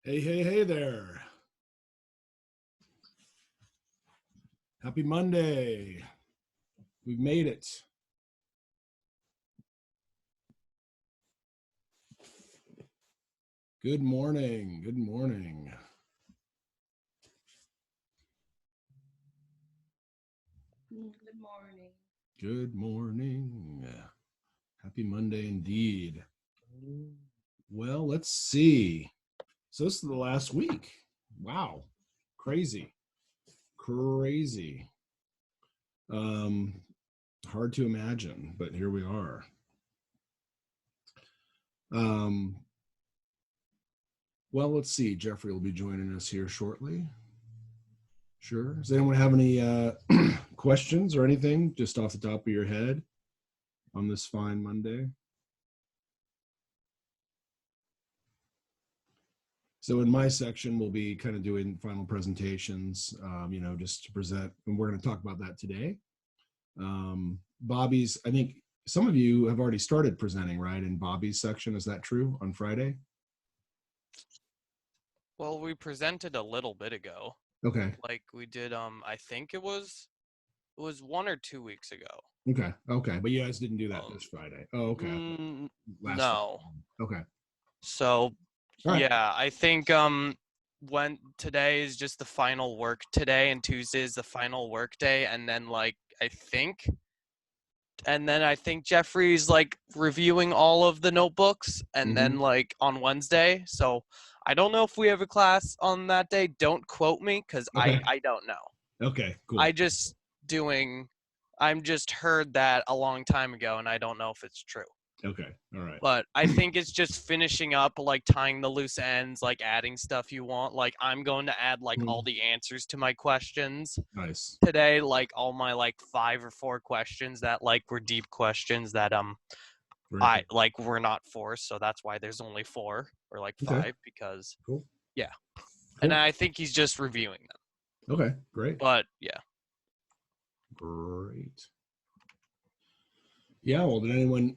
Hey, hey, hey there. Happy Monday. We've made it. Good morning. Good morning. Good morning. Good morning. Happy Monday indeed. Well, let's see. So this is the last week. Wow. Crazy. Crazy. Hard to imagine, but here we are. Well, let's see. Jeffrey will be joining us here shortly. Sure. Does anyone have any questions or anything just off the top of your head on this fine Monday? So in my section, we'll be kind of doing final presentations, just to present, and we're going to talk about that today. Bobby's, I think some of you have already started presenting, right, in Bobby's section. Is that true on Friday? Well, we presented a little bit ago. Okay. Like we did, I think it was 1 or 2 weeks ago. Okay. But you guys didn't do that this Friday. Oh, okay. No. Friday. Okay. So, right. Yeah, I think when today is just the final work today and Tuesday is the final work day, and then I think Jeffrey's reviewing all of the notebooks, and then on Wednesday. So I don't know if we have a class on that day. Don't quote me because Okay. I don't know. Okay, cool. I'm just heard that a long time ago, and I don't know if it's true. Okay, all right. But I think it's just finishing up, tying the loose ends, adding stuff you want. I'm going to add all the answers to my questions. Nice. Today, all my 5 or 4 questions that were deep questions that we're not forced, so that's why there's only 4 or 5 because cool. Yeah. Cool. And I think he's just reviewing them. Okay, great. But yeah. Great. Yeah, well, did anyone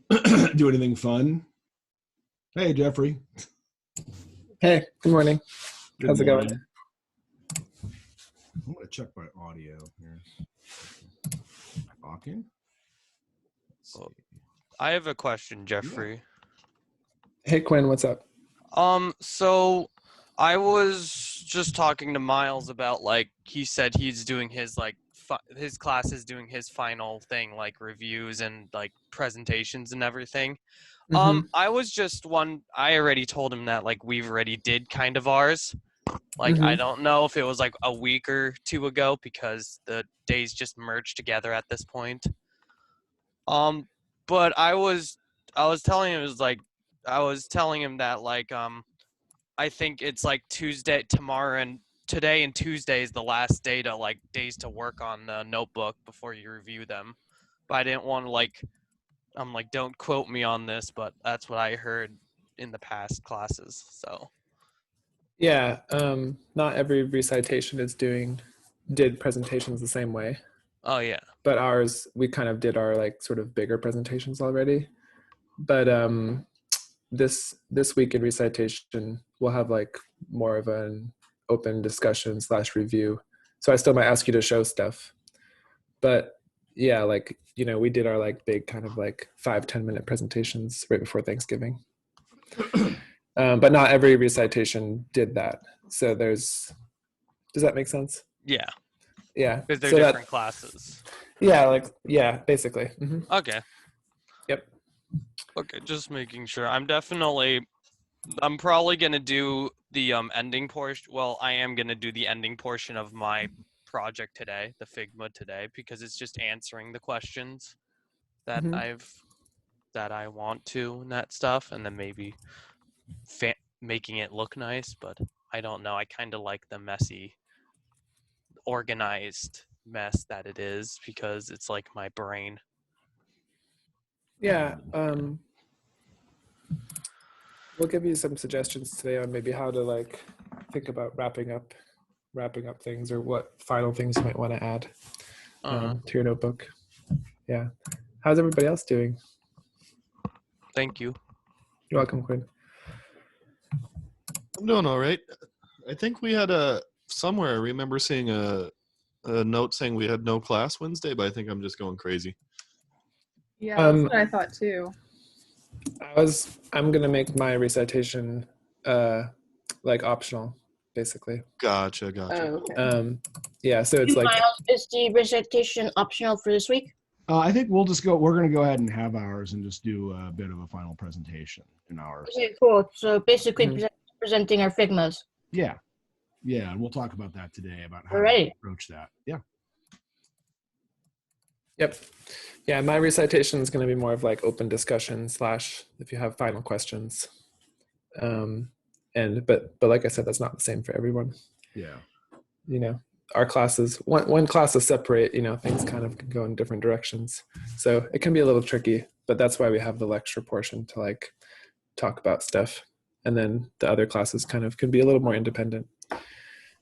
do anything fun? Hey, Jeffrey. Hey, good morning. How's it going? I'm going to check my audio here. Talking? I have a question, Jeffrey. Yeah. Hey, Quinn, what's up? So I was just talking to Miles about he said he's doing his his class is doing his final thing, reviews and presentations and everything. I was just I already told him that we've already did kind of ours. I don't know if it was a week or 2 ago because the days just merged together at this point. But I was telling him that I think it's Tuesday tomorrow, and today and Tuesday is the last day to days to work on the notebook before you review them. But I didn't want to I'm don't quote me on this, but that's what I heard in the past classes. So yeah, not every recitation did presentations the same way. Oh yeah. But ours, we kind of did our sort of bigger presentations already. But this week in recitation, we'll have more of an open discussion / review. So I still might ask you to show stuff. But yeah, we did our big kind of 5-10 minute presentations right before Thanksgiving. But not every recitation did that. So does that make sense? Yeah. Yeah. Because they're different classes. Yeah, basically. Mm-hmm. Okay. Yep. Okay, just making sure. I'm probably gonna do the ending portion. Well, I am gonna do the ending portion of my project today, the Figma today, because it's just answering the questions that that I want to and that stuff, and then maybe making it look nice. But I don't know. I kind of like the messy, organized mess that it is because it's like my brain. Yeah. We'll give you some suggestions today on maybe how to think about wrapping up things or what final things you might want to add to your notebook. Yeah. How's everybody else doing? Thank you. You're welcome, Quinn. I'm doing all right. I think we had somewhere I remember seeing a note saying we had no class Wednesday, but I think I'm just going crazy. Yeah, that's what I thought too. I'm gonna make my recitation like optional, basically. Gotcha. Oh, okay. Yeah, so it's like Miles, is the recitation optional for this week? I think we're going to go ahead and have ours and just do a bit of a final presentation in ours. Okay, cool. So basically Mhm. presenting our Figmas. Yeah. Yeah. And we'll talk about that today, about how Alrighty. to approach that. Yeah. Yep. Yeah, my recitation is going to be more of like open discussion / if you have final questions. But like I said, that's not the same for everyone. Yeah. You know, our classes, when classes separate, you know, things kind of can go in different directions. So it can be a little tricky, but that's why we have the lecture portion to like talk about stuff. And then the other classes kind of can be a little more independent.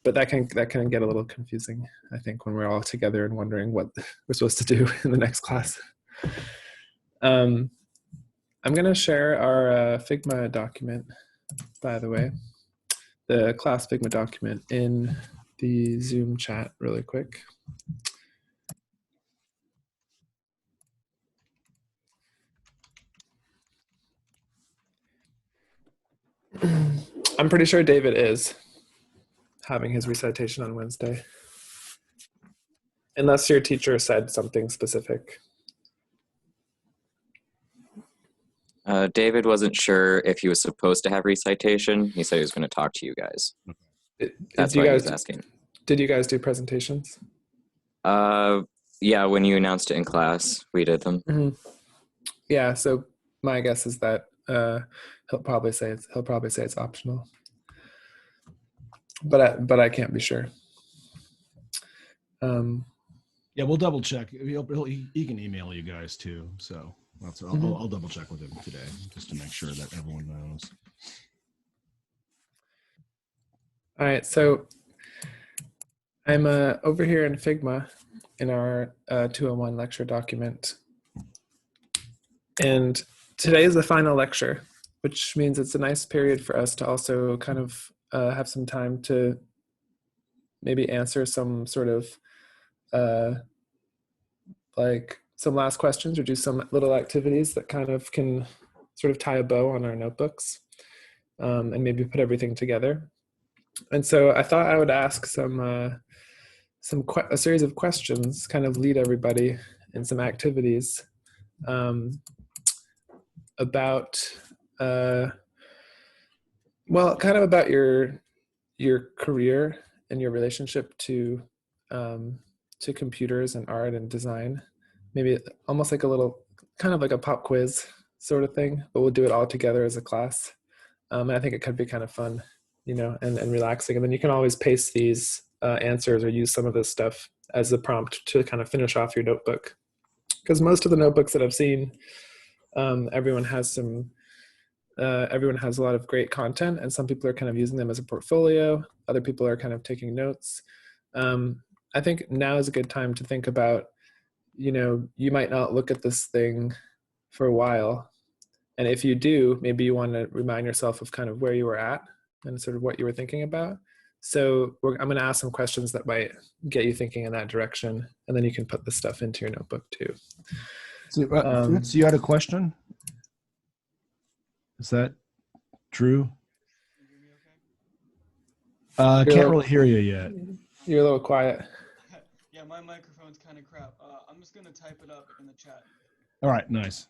But that can get a little confusing, I think, when we're all together and wondering what we're supposed to do in the next class. I'm going to share our Figma document, by the way, the class Figma document in the Zoom chat really quick. I'm pretty sure David is having his recitation on Wednesday. Unless your teacher said something specific. David wasn't sure if he was supposed to have recitation. He said he was going to talk to you guys. That's why he was asking. Did you guys do presentations? Yeah, when you announced it in class, we did them. Mm-hmm. Yeah, so my guess is that he'll probably say it's optional. But I can't be sure. Yeah, we'll double check. He can email you guys too. So I'll double check with him today just to make sure that everyone knows. All right, so I'm over here in Figma in our 201 lecture document. And today is the final lecture, which means it's a nice period for us to also kind of have some time to maybe answer some sort of like some last questions or do some little activities that kind of can sort of tie a bow on our notebooks and maybe put everything together. And so I thought I would ask a series of questions, kind of lead everybody in some activities about, well, kind of about your career and your relationship to computers and art and design. Maybe almost like a little, kind of like a pop quiz sort of thing, but we'll do it all together as a class. And I think it could be kind of fun, you know, and relaxing. And then you can always paste these answers or use some of this stuff as a prompt to kind of finish off your notebook. Because most of the notebooks that I've seen, everyone has a lot of great content, and some people are kind of using them as a portfolio. Other people are kind of taking notes. I think now is a good time to think about, you know, you might not look at this thing for a while. And if you do, maybe you want to remind yourself of kind of where you were at and sort of what you were thinking about. So I'm going to ask some questions that might get you thinking in that direction. And then you can put this stuff into your notebook too. So you had a question? Is that true? Can't really hear you yet. You're a little quiet. Yeah, my microphone's kind of crap. I'm just going to type it up in the chat. All right, nice.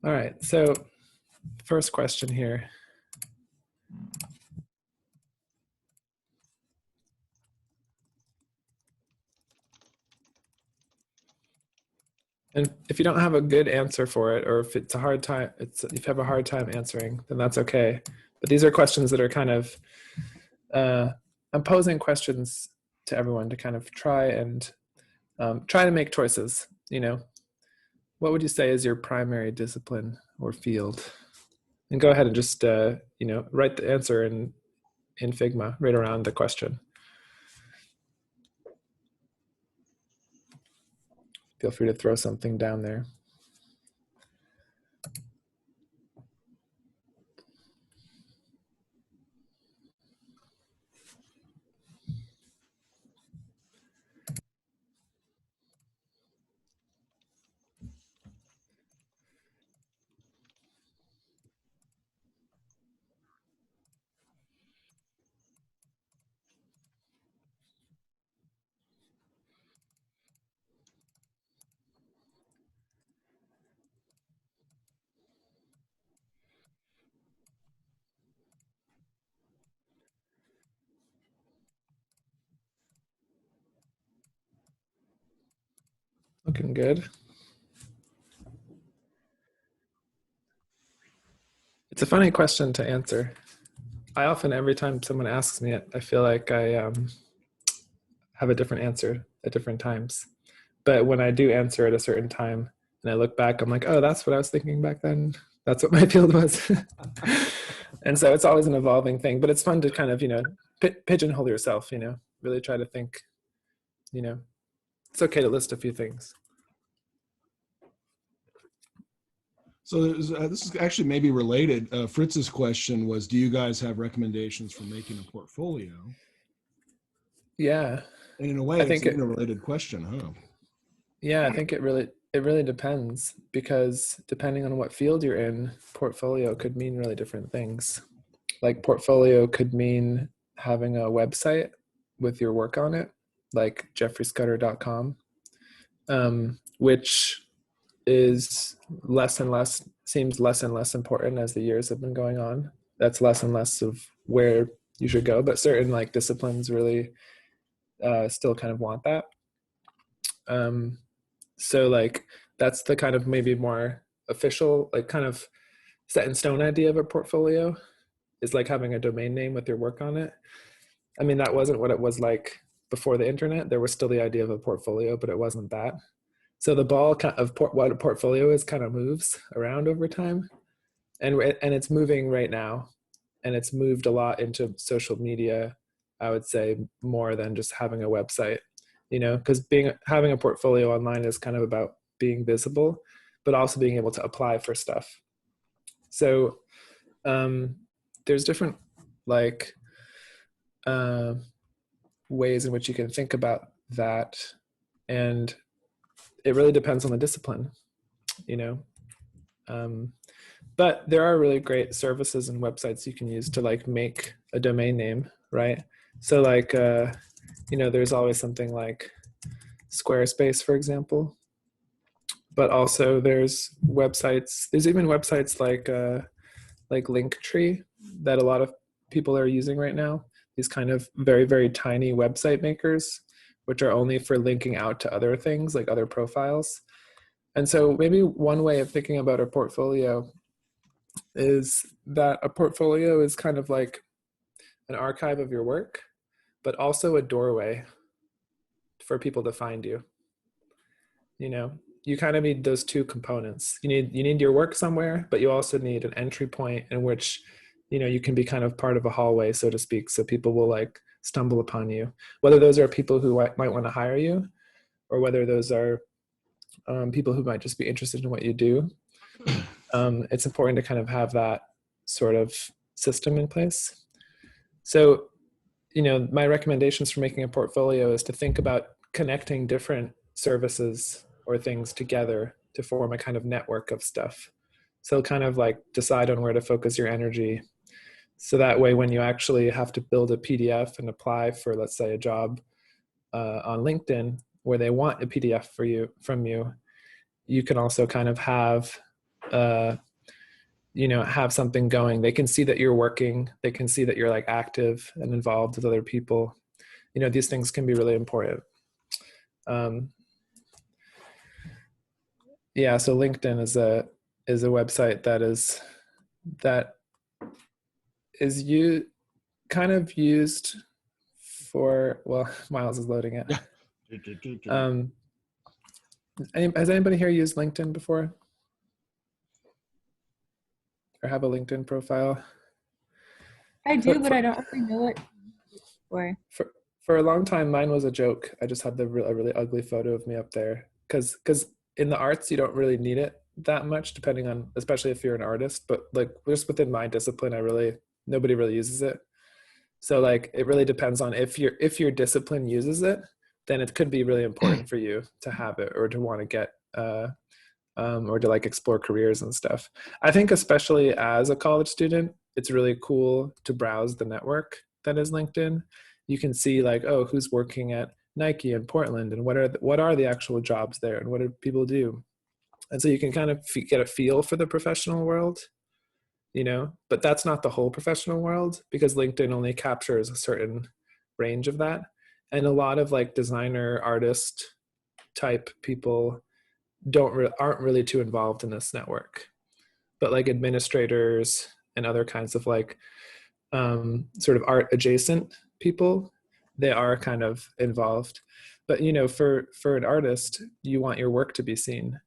All right, so first question here. And if you don't have a good answer for it, or if it's a hard time, if you have a hard time answering, then that's okay. But these are questions that are kind of, I'm posing questions to everyone to kind of try to make choices. You know, what would you say is your primary discipline or field? And go ahead and just, you know, write the answer in Figma right around the question. Feel free to throw something down there. Looking good. It's a funny question to answer. I often, every time someone asks me it, I feel like I have a different answer at different times. But when I do answer at a certain time and I look back, I'm like, oh, that's what I was thinking back then. That's what my field was. And so it's always an evolving thing, but it's fun to kind of, pigeonhole yourself, really try to think, it's okay to list a few things. So this is actually maybe related. Fritz's question was, do you guys have recommendations for making a portfolio? Yeah. And in a way, it's an interrelated question, huh? Yeah, I think it really depends, because depending on what field you're in, portfolio could mean really different things. Like portfolio could mean having a website with your work on it, like jeffreyscutter.com, which is seems less and less important as the years have been going on. That's less and less of where you should go, but certain like disciplines really still kind of want that. So like that's the kind of maybe more official, like kind of set in stone idea of a portfolio, is like having a domain name with your work on it. I mean, that wasn't what it was like before the internet. There was still the idea of a portfolio, but it wasn't that. So the ball of what a portfolio is kind of moves around over time, and it's moving right now, and it's moved a lot into social media, I would say, more than just having a website, because having a portfolio online is kind of about being visible, but also being able to apply for stuff. So there's different like ways in which you can think about that, and it really depends on the discipline, but there are really great services and websites you can use to like make a domain name, right? So like there's always something like Squarespace, for example, but also there's even websites like Linktree that a lot of people are using right now, these kind of very, very tiny website makers, which are only for linking out to other things, like other profiles. And so maybe one way of thinking about a portfolio is that a portfolio is kind of like an archive of your work, but also a doorway for people to find you. You kind of need those two components. You need your work somewhere, but you also need an entry point in which you can be kind of part of a hallway, so to speak, so people will like stumble upon you, whether those are people who might want to hire you, or whether those are people who might just be interested in what you do. It's important to kind of have that sort of system in place. So my recommendations for making a portfolio is to think about connecting different services or things together to form a kind of network of stuff. So kind of like decide on where to focus your energy. So that way, when you actually have to build a PDF and apply for, let's say, a job on LinkedIn where they want a PDF from you, you can also kind of have have something going. They can see that you're working. They can see that you're like active and involved with other people. These things can be really important. Yeah, so LinkedIn is a website that is you kind of used for, well, Miles is loading it. Has anybody here used LinkedIn before? Or have a LinkedIn profile? I do, but I don't really know it. For a long time, mine was a joke. I just had a really ugly photo of me up there. Because in the arts, you don't really need it that much, depending on, especially if you're an artist. But like just within my discipline, nobody really uses it. So like it really depends on if your discipline uses it, then it could be really important for you to have it or to want to get or to like explore careers and stuff. I think especially as a college student, it's really cool to browse the network that is LinkedIn. You can see like, oh, who's working at Nike in Portland, and what are the actual jobs there, and what do people do? And so you can kind of get a feel for the professional world, but that's not the whole professional world, because LinkedIn only captures a certain range of that. And a lot of like designer, artist type people aren't really too involved in this network, but like administrators and other kinds of like sort of art adjacent people, they are kind of involved. But you know, for an artist, you want your work to be seen,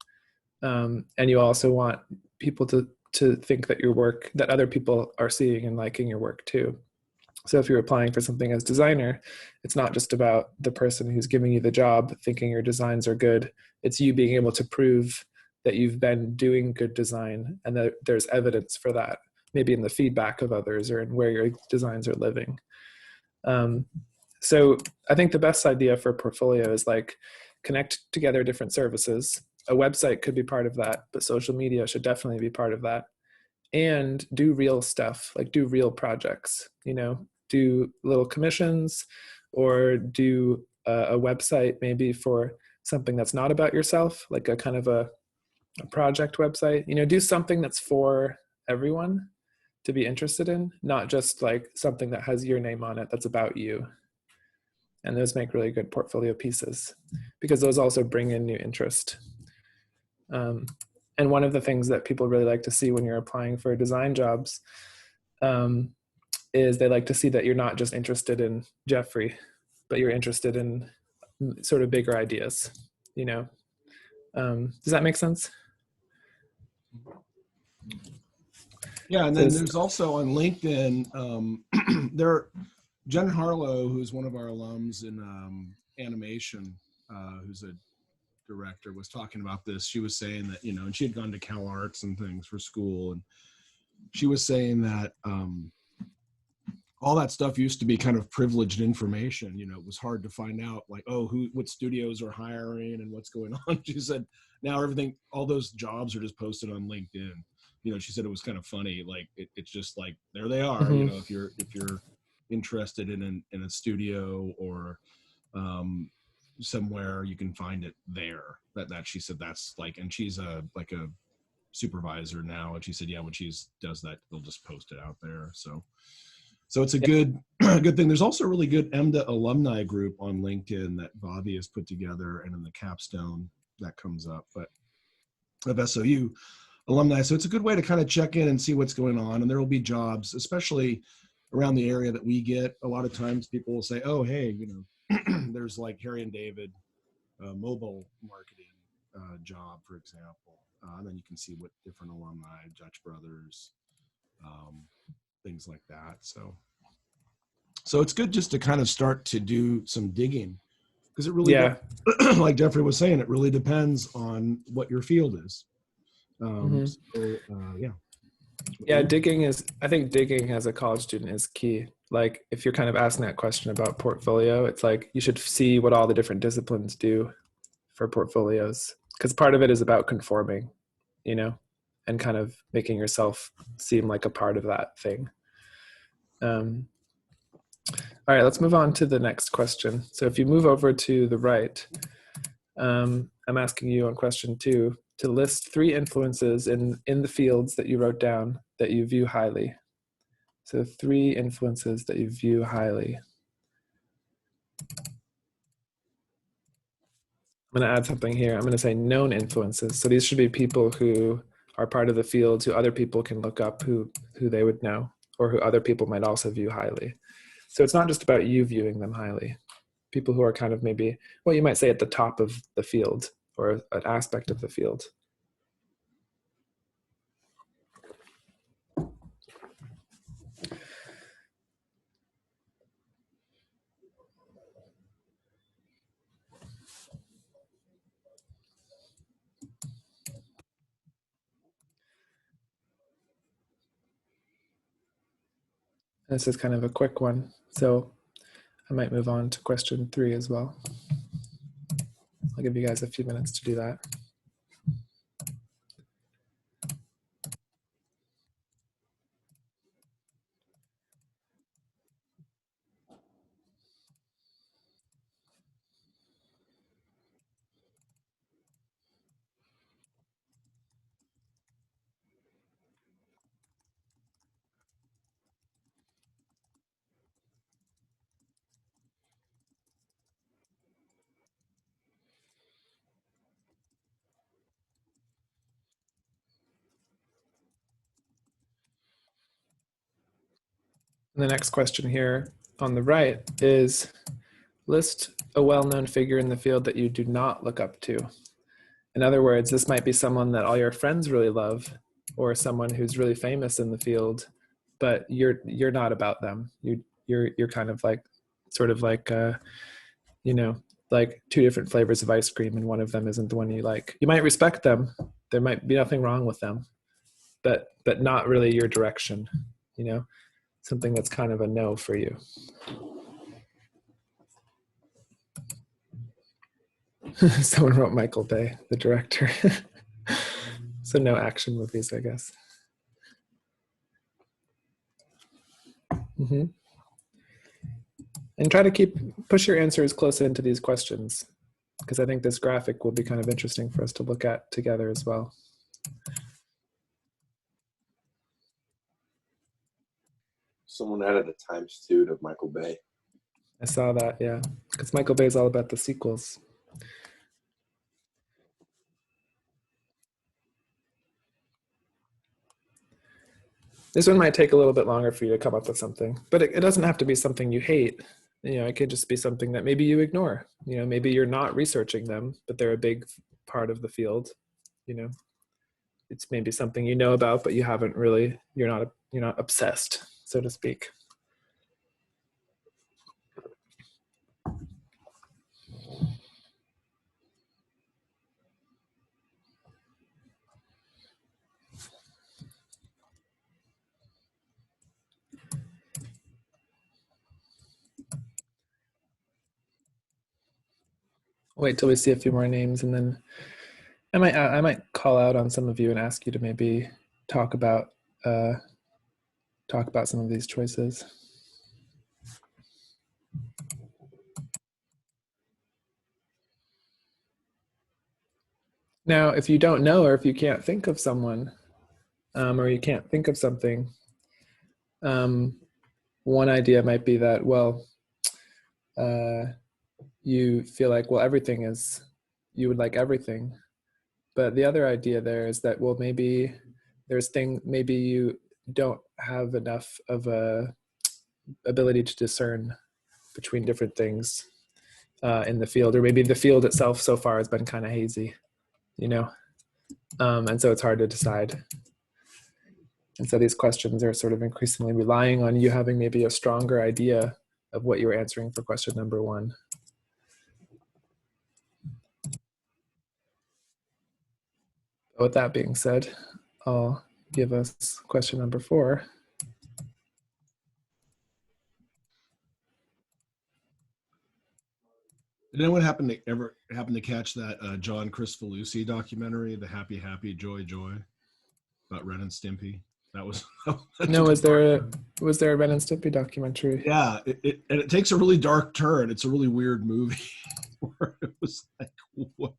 and you also want people to think that that other people are seeing and liking your work too. So if you're applying for something as designer, it's not just about the person who's giving you the job thinking your designs are good. It's you being able to prove that you've been doing good design and that there's evidence for that, maybe in the feedback of others or in where your designs are living. So I think the best idea for a portfolio is like connect together different services. A website could be part of that, but social media should definitely be part of that. And do real stuff, like do real projects, you know, do little commissions or do a website maybe for something that's not about yourself, like a kind of a project website, you know, do something that's for everyone to be interested in, not just like something that has your name on it that's about you. And those make really good portfolio pieces because those also bring in new interest. And one of the things that people really like to see when you're applying for design jobs is they like to see that you're not just interested in Jeffrey, but you're interested in sort of bigger ideas, you know. Does that make sense? Yeah, and then there's also on LinkedIn, Jen Harlow, who's one of our alums in animation, who's a director, was talking about this. She was saying that, you know, and she had gone to Cal Arts and things for school, and she was saying that all that stuff used to be kind of privileged information. You know, it was hard to find out, like, oh, what studios are hiring and what's going on. She said now all those jobs are just posted on LinkedIn. You know, she said it was kind of funny. Like it's just like there they are. Mm-hmm. You know, if you're interested in a studio or somewhere, you can find it there. That she said that's like, and she's like a supervisor now, and she said, yeah, when she does that, they'll just post it out there. So it's a good thing. There's also a really good EMDA alumni group on LinkedIn that Bobby has put together, and in the capstone that comes up, but of SOU alumni. So it's a good way to kind of check in and see what's going on. And there will be jobs, especially around the area that we get. A lot of times people will say, oh, hey, you know, there's like Harry and David mobile marketing job, for example. And then you can see what different alumni, Dutch Brothers, things like that. So it's good just to kind of start to do some digging, because it really, like Jeffrey was saying, it really depends on what your field is. I think digging as a college student is key. Like if you're kind of asking that question about portfolio, it's like you should see what all the different disciplines do for portfolios, because part of it is about conforming, you know, and kind of making yourself seem like a part of that thing. All right, let's move on to the next question. So if you move over to the right, I'm asking you on question 2 to list 3 influences in the fields that you wrote down that you view highly. So 3 influences that you view highly. I'm going to add something here. I'm going to say known influences. So these should be people who are part of the fields who other people can look up, who they would know, or who other people might also view highly. So it's not just about you viewing them highly. People who are kind of maybe, well, you might say at the top of the field or an aspect of the field. This is kind of a quick one, so I might move on to question 3 as well. I'll give you guys a few minutes to do that. And the next question here on the right is, list a well-known figure in the field that you do not look up to. In other words, this might be someone that all your friends really love, or someone who's really famous in the field, but you're not about them. You're kind of like, sort of like, you know, like two different flavors of ice cream, and one of them isn't the one you like. You might respect them. There might be nothing wrong with them, but not really your direction. You know, something that's kind of a no for you. Someone wrote Michael Bay, the director. So no action movies, I guess. Mm-hmm. And try to push your answers close into these questions, because I think this graphic will be kind of interesting for us to look at together as well. Someone added a ×2 to Michael Bay. I saw that, yeah, because Michael Bay is all about the sequels. This one might take a little bit longer for you to come up with something, but it doesn't have to be something you hate. You know, it could just be something that maybe you ignore. You know, maybe you're not researching them, but they're a big part of the field. You know, it's maybe something you know about, but you haven't really, you're not obsessed, so to speak. Wait till we see a few more names, and then I might call out on some of you and ask you to maybe talk about some of these choices. Now, if you don't know, or if you can't think of someone, or you can't think of something, one idea might be that, well, you feel like, well, you would like everything. But the other idea there is that, well, maybe maybe you don't have enough of a ability to discern between different things in the field, or maybe the field itself so far has been kind of hazy, you know, and so it's hard to decide. And so these questions are sort of increasingly relying on you having maybe a stronger idea of what you were answering for question number 1. With that being said, I'll give us question number 4. Did anyone happen to catch that John Cristofalusi documentary, The Happy Happy Joy Joy, about Ren and Stimpy? That was No, was there a Ren and Stimpy documentary? Yeah, and it takes a really dark turn. It's a really weird movie where it was like, whoa.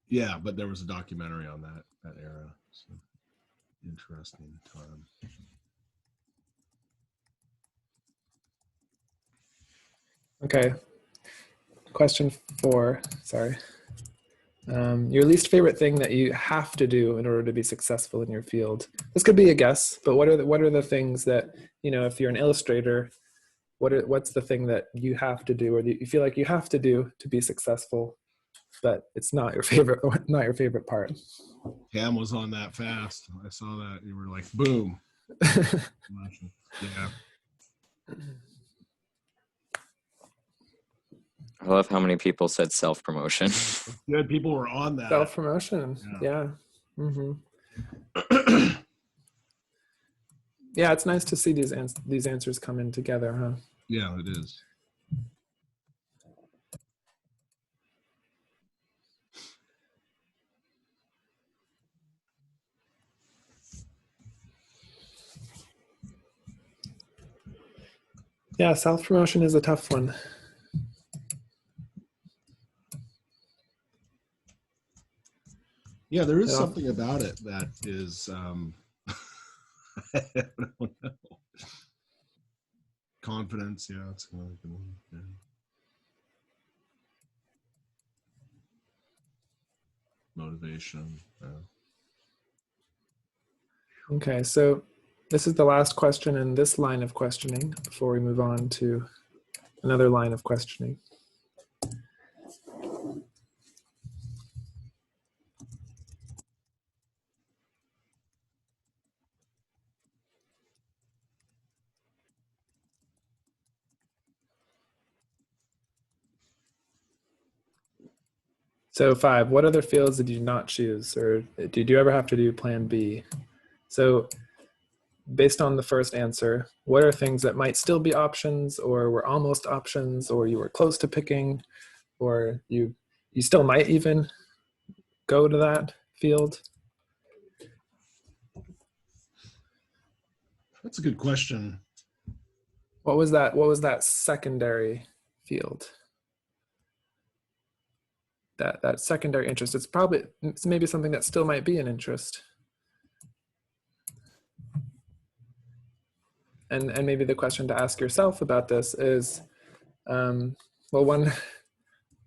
Yeah, but there was a documentary on that era. So interesting time. Okay. Question 4. Sorry. Your least favorite thing that you have to do in order to be successful in your field. This could be a guess, but what are the things that, you know, if you're an illustrator, what's the thing that you have to do, or that you feel like you have to do to be successful, but it's not your favorite part? Cam was on that fast. I saw that. You were like, boom. Yeah. I love how many people said self-promotion. Good, people were on that. Self-promotion, yeah. Mm-hmm. Yeah, it's nice to see these answers come in together, huh? Yeah, it is. Yeah, self-promotion is a tough one. Yeah, there is something about it that is I don't know. Confidence, yeah, it's another good one. Yeah. Motivation. Yeah. Okay, so this is the last question in this line of questioning before we move on to another line of questioning. So 5, what other fields did you not choose, or did you ever have to do plan B? So based on the first answer, what are things that might still be options, or were almost options, or you were close to picking, or you still might even go to that field? That's a good question. What was that secondary field? That secondary interest. It's maybe something that still might be an interest. And maybe the question to ask yourself about this is, well,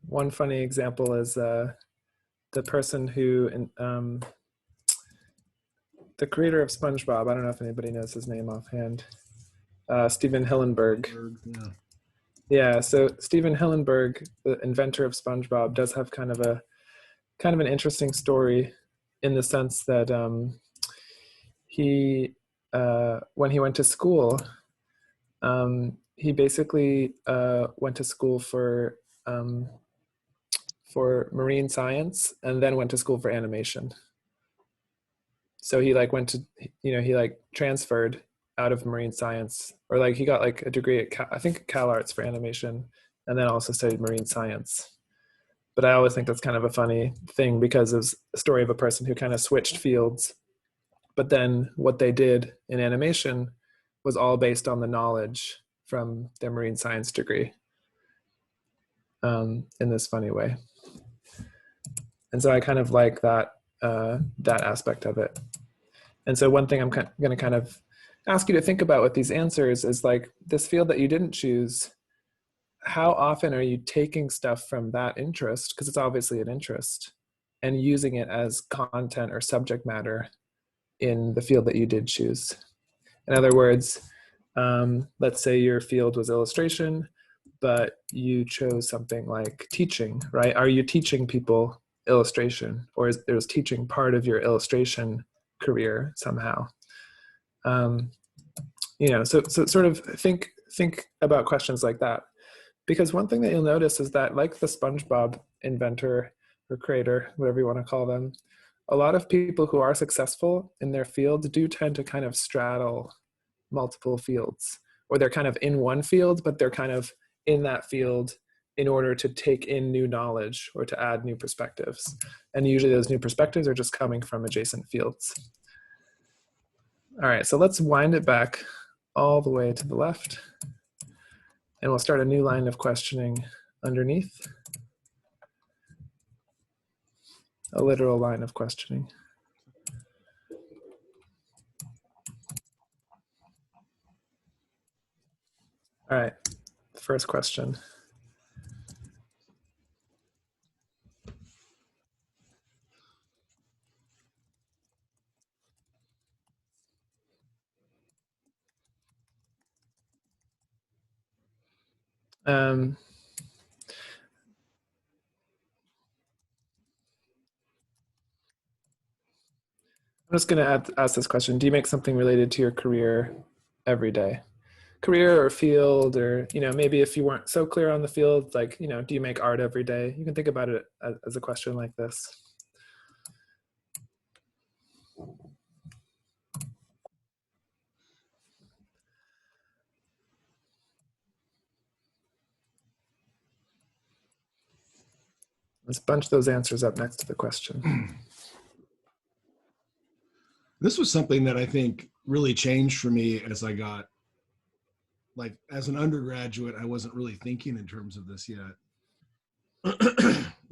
one funny example is the person who, the creator of SpongeBob, I don't know if anybody knows his name offhand, Steven Hillenburg. Yeah, so Steven Hillenburg, the inventor of SpongeBob, does have kind of an interesting story in the sense that he, when he went to school, he basically went to school for marine science and then went to school for animation. So he transferred out of marine science, or like he got like a degree at I think Cal Arts for animation, and then also studied marine science. But I always think that's kind of a funny thing because it's a story of a person who kind of switched fields, but then what they did in animation was all based on the knowledge from their marine science degree, in this funny way. And so I kind of like that aspect of it. And so one thing I'm going to kind of ask you to think about with these answers is like this field that you didn't choose, how often are you taking stuff from that interest, because it's obviously an interest, and using it as content or subject matter in the field that you did choose? In other words, let's say your field was illustration, but you chose something like teaching, right? Are you teaching people illustration, or is teaching part of your illustration career somehow? So sort of think about questions like that, because one thing that you'll notice is that, like the SpongeBob inventor or creator, whatever you want to call them, a lot of people who are successful in their field do tend to kind of straddle multiple fields, or they're kind of in one field, but they're kind of in that field in order to take in new knowledge or to add new perspectives. And usually those new perspectives are just coming from adjacent fields. All right, so let's wind it back all the way to the left, and we'll start a new line of questioning underneath. A literal line of questioning. All right, first question. I'm just going to ask this question. Do you make something related to your career every day? Career or field, or maybe if you weren't so clear on the field, like do you make art every day? You can think about it as a question like this. Let's bunch those answers up next to the question. This was something that I think really changed for me as I got, like, as an undergraduate, I wasn't really thinking in terms of this yet.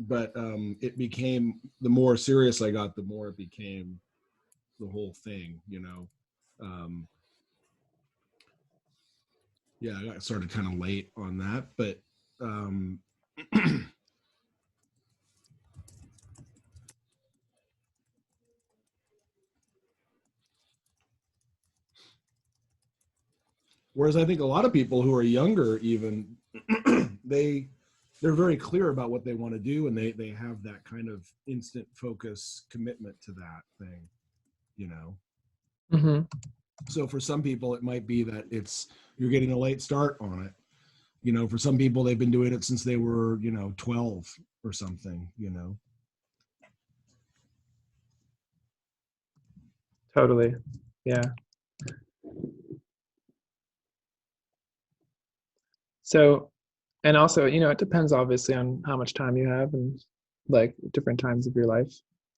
But it became, the more serious I got, the more it became the whole thing, yeah, I got started kind of late on that, but Whereas I think a lot of people who are younger, even they're very clear about what they want to do, and they have that kind of instant focus commitment to that thing, you know. Mm-hmm. So for some people, it might be that you're getting a late start on it. You know, for some people, they've been doing it since they were, 12 or something, Totally. Yeah. So, and also, it depends obviously on how much time you have and like different times of your life.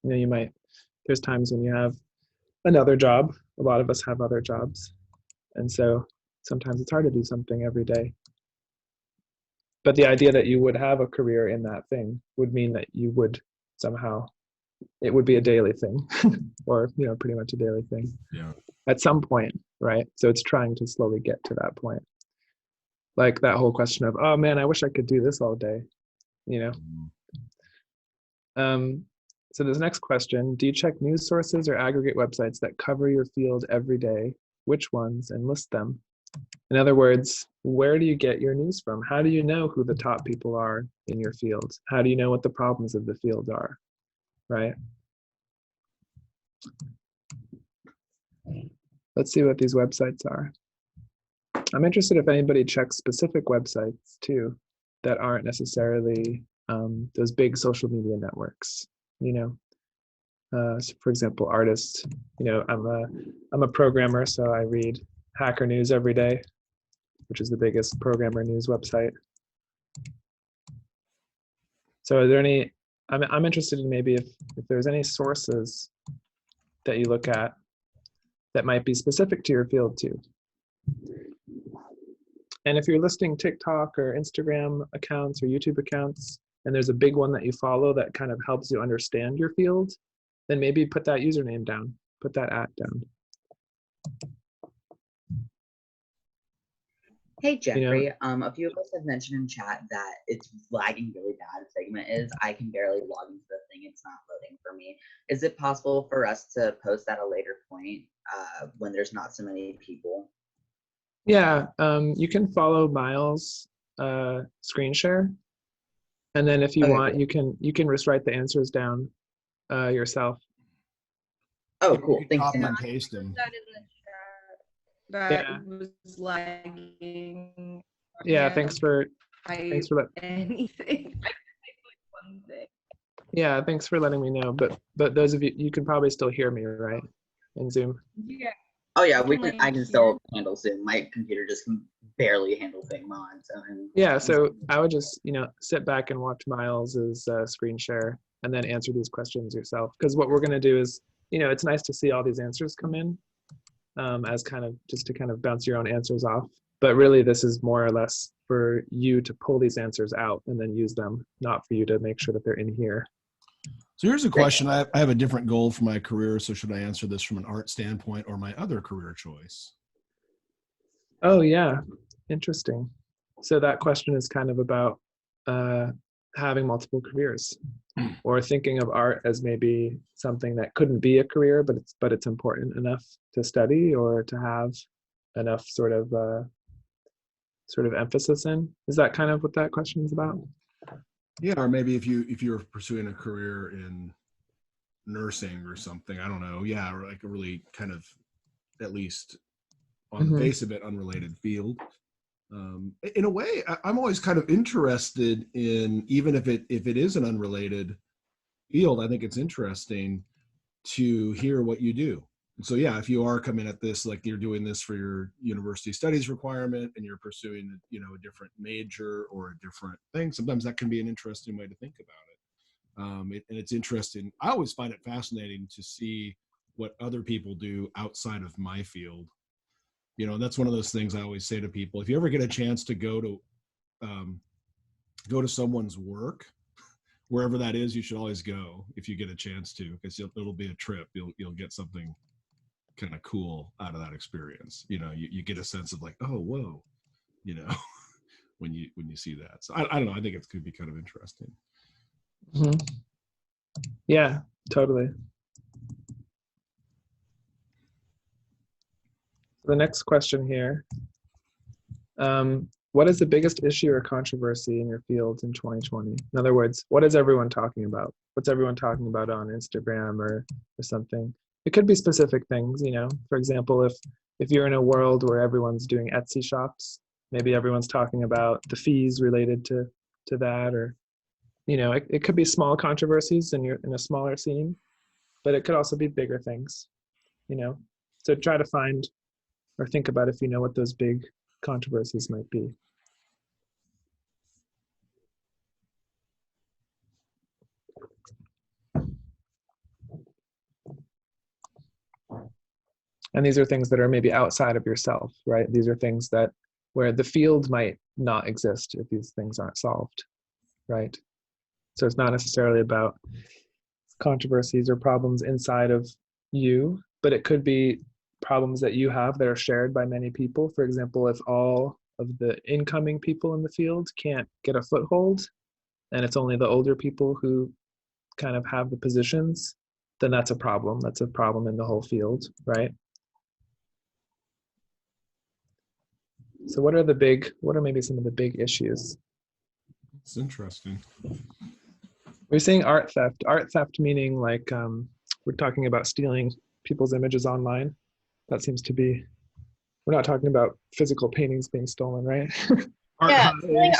There's times when you have another job. A lot of us have other jobs. And so sometimes it's hard to do something every day. But the idea that you would have a career in that thing would mean that you would somehow, it would be a daily thing or, pretty much a daily thing. Yeah. At some point, right? So it's trying to slowly get to that point. Like that whole question of, oh man, I wish I could do this all day, So this next question, do you check news sources or aggregate websites that cover your field every day? Which ones, and list them? In other words, where do you get your news from? How do you know who the top people are in your field? How do you know what the problems of the field are, right? Let's see what these websites are. I'm interested if anybody checks specific websites too that aren't necessarily those big social media networks. So for example, artists. I'm a programmer, so I read Hacker News every day, which is the biggest programmer news website. So are there any? I'm interested in maybe if there's any sources that you look at that might be specific to your field too. And if you're listing TikTok or Instagram accounts or YouTube accounts, and there's a big one that you follow that kind of helps you understand your field, then maybe put that username down, put that @ down. Hey Jeffrey, a few of us have mentioned in chat that it's lagging really bad. Figma is. I can barely log into the thing. It's not loading for me. Is it possible for us to post at a later point when there's not so many people? Yeah, you can follow Miles' screen share, and then if you want, cool. you can just write the answers down yourself. Oh, cool. Thanks. Copy and paste them. That was lagging. Yeah, thanks for anything. Yeah, thanks for letting me know. But those of you can probably still hear me, right? In Zoom. Yeah. Oh yeah, I can still handle Zoom. My computer just can barely handle Figma on its own. Yeah, so I would just sit back and watch Miles's screen share and then answer these questions yourself. Because what we're gonna do is, it's nice to see all these answers come in as kind of just to kind of bounce your own answers off. But really, this is more or less for you to pull these answers out and then use them, not for you to make sure that they're in here. So here's a question. I have a different goal for my career. So should I answer this from an art standpoint or my other career choice? Oh, yeah. Interesting. So that question is kind of about having multiple careers or thinking of art as maybe something that couldn't be a career, but it's important enough to study or to have enough sort of emphasis in. Is that kind of what that question is about? Yeah, or maybe if you're pursuing a career in nursing or something, I don't know. Yeah, or like a really kind of, at least on the face of it, unrelated field. In a way, I'm always kind of interested in, even if it is an unrelated field, I think it's interesting to hear what you do. So yeah, if you are coming at this like you're doing this for your university studies requirement and you're pursuing a different major or a different thing, sometimes that can be an interesting way to think about it. And it's interesting. I always find it fascinating to see what other people do outside of my field. And that's one of those things I always say to people. If you ever get a chance to go to someone's work, wherever that is, you should always go if you get a chance to, because it'll be a trip. You'll get something kind of cool out of that experience. You get a sense of like, oh, whoa, when you see that. So I don't know. I think it could be kind of interesting. Mm-hmm. Yeah, totally. The next question here What is the biggest issue or controversy in your field in 2020? In other words, what is everyone talking about? What's everyone talking about on Instagram or something? It could be specific things, you know. For example, if you're in a world where everyone's doing Etsy shops, maybe everyone's talking about the fees related to that, or you know, it could be small controversies in a smaller scene, but it could also be bigger things, you know. So try to find or think about if you know what those big controversies might be. And these are things that are maybe outside of yourself, right? These are things that where the field might not exist if these things aren't solved, right? So it's not necessarily about controversies or problems inside of you, but it could be problems that you have that are shared by many people. For example, if all of the incoming people in the field can't get a foothold and it's only the older people who kind of have the positions, then that's a problem. That's a problem in the whole field, right? So what are maybe some of the big issues? It's interesting. We're saying art theft. Art theft meaning like we're talking about stealing people's images online. That seems to be, we're not talking about physical paintings being stolen, right? Yeah, stealing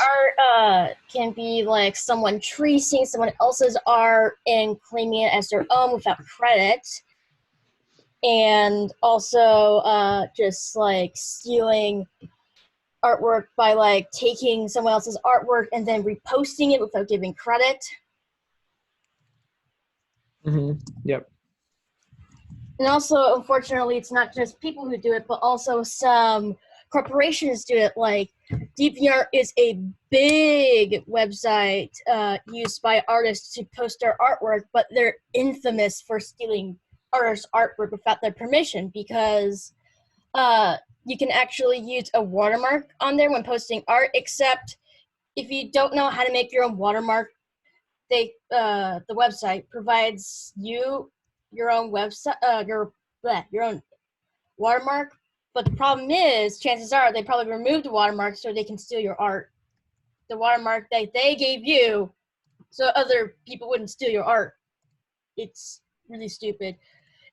art can be like someone tracing someone else's art and claiming it as their own without credit. And also just like stealing artwork by like taking someone else's artwork and then reposting it without giving credit. Yep. And also, unfortunately, it's not just people who do it, but also some corporations do it. Like DeviantArt is a big website used by artists to post their artwork, but they're infamous for stealing artists' artwork without their permission because you can actually use a watermark on there when posting art, except if you don't know how to make your own watermark, the website provides you your own website, your own watermark. But the problem is, chances are they probably removed the watermark so they can steal your art. The watermark that they gave you, so other people wouldn't steal your art. It's really stupid.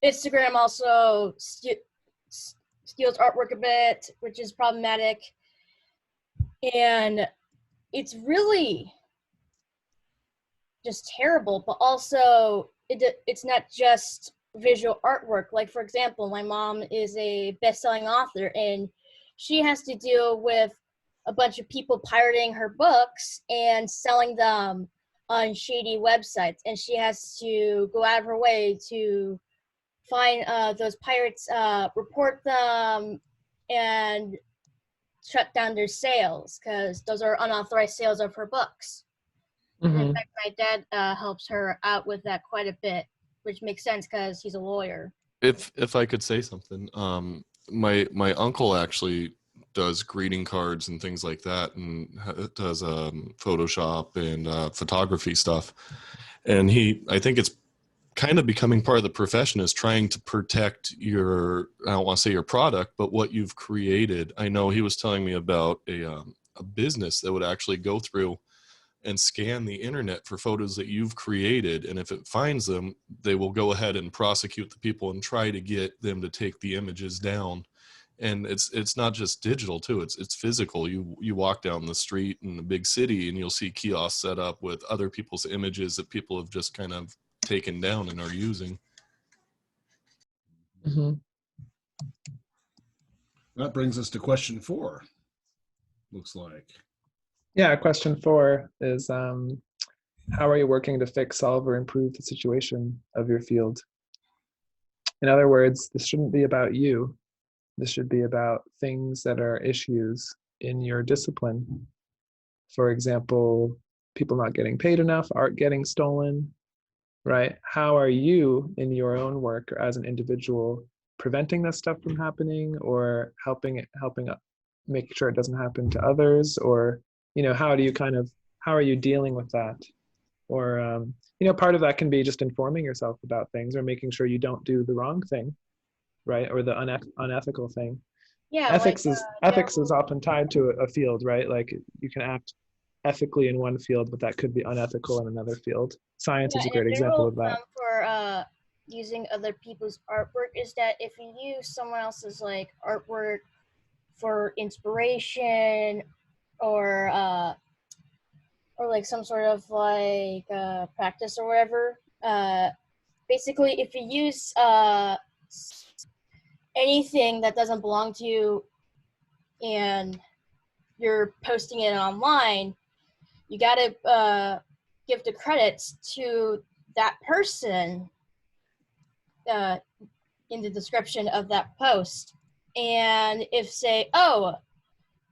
Instagram also steals artwork a bit, which is problematic. And it's really just terrible, but also it's not just visual artwork. Like, for example, my mom is a best-selling author, and she has to deal with a bunch of people pirating her books and selling them on shady websites, and she has to go out of her way to find those pirates, report them, and shut down their sales because those are unauthorized sales of her books. And in fact, my dad helps her out with that quite a bit, which makes sense because he's a lawyer. If I could say something, my uncle actually does greeting cards and things like that, and does Photoshop and photography stuff. And I think it's kind of becoming part of the profession is trying to protect your, I don't want to say your product, but what you've created. I know he was telling me about a business that would actually go through and scan the internet for photos that you've created, and if it finds them, they will go ahead and prosecute the people and try to get them to take the images down. And it's not just digital too, it's physical. You walk down the street in a big city and you'll see kiosks set up with other people's images that people have just kind of taken down and are using. That brings us to question 4, looks like. Yeah, question 4 is how are you working to fix, solve, or improve the situation of your field? In other words, this shouldn't be about you. This should be about things that are issues in your discipline. For example, people not getting paid enough, art getting stolen, right? How are you in your own work or as an individual preventing this stuff from happening, or helping make sure it doesn't happen to others? Or, you know, how are you dealing with that? Or, you know, part of that can be just informing yourself about things or making sure you don't do the wrong thing, right? Or the unethical thing. Yeah, ethics like is ethics is often tied to a field, right? Like you can act ethically in one field, but that could be unethical in another field. Science yeah, is a and great a good example rule of of that. thumb for using other people's artwork is that if you use someone else's like artwork for inspiration or like some sort of like practice or whatever, basically if you use anything that doesn't belong to you and you're posting it online, you gotta give the credits to that person in the description of that post. And if say, oh,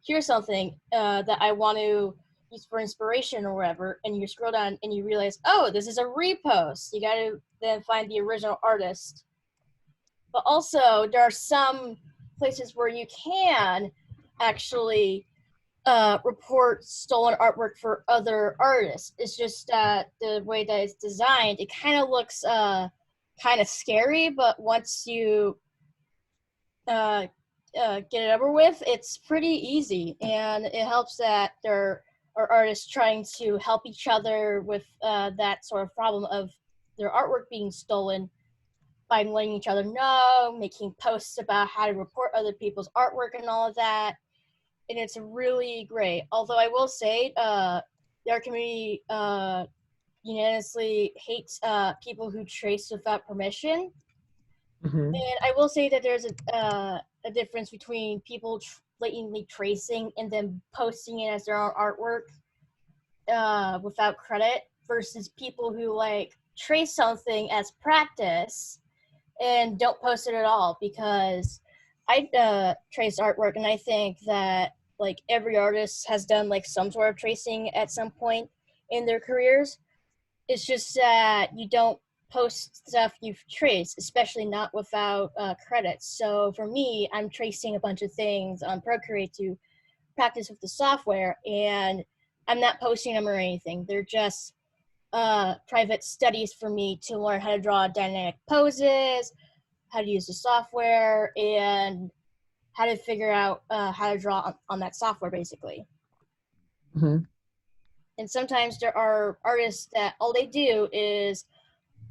here's something that I want to use for inspiration or whatever, and you scroll down and you realize, oh, this is a repost, you gotta then find the original artist. But also, there are some places where you can actually report stolen artwork for other artists. It's just that the way that it's designed, it kind of looks kind of scary, but once you get it over with, it's pretty easy, and it helps that there are artists trying to help each other with that sort of problem of their artwork being stolen by letting each other know, making posts about how to report other people's artwork and all of that. And it's really great. Although I will say, the art community unanimously hates people who trace without permission. Mm-hmm. And I will say that there's a difference between people blatantly tracing and then posting it as their own artwork without credit versus people who like trace something as practice and don't post it at all. Because I trace artwork, and I think that like every artist has done like some sort of tracing at some point in their careers. It's just that you don't post stuff you've traced, especially not without credits. So for me, I'm tracing a bunch of things on Procreate to practice with the software, and I'm not posting them or anything. They're just private studies for me to learn how to draw dynamic poses, how to use the software, and how to figure out how to draw on that software, basically. Mm-hmm. And sometimes there are artists that all they do is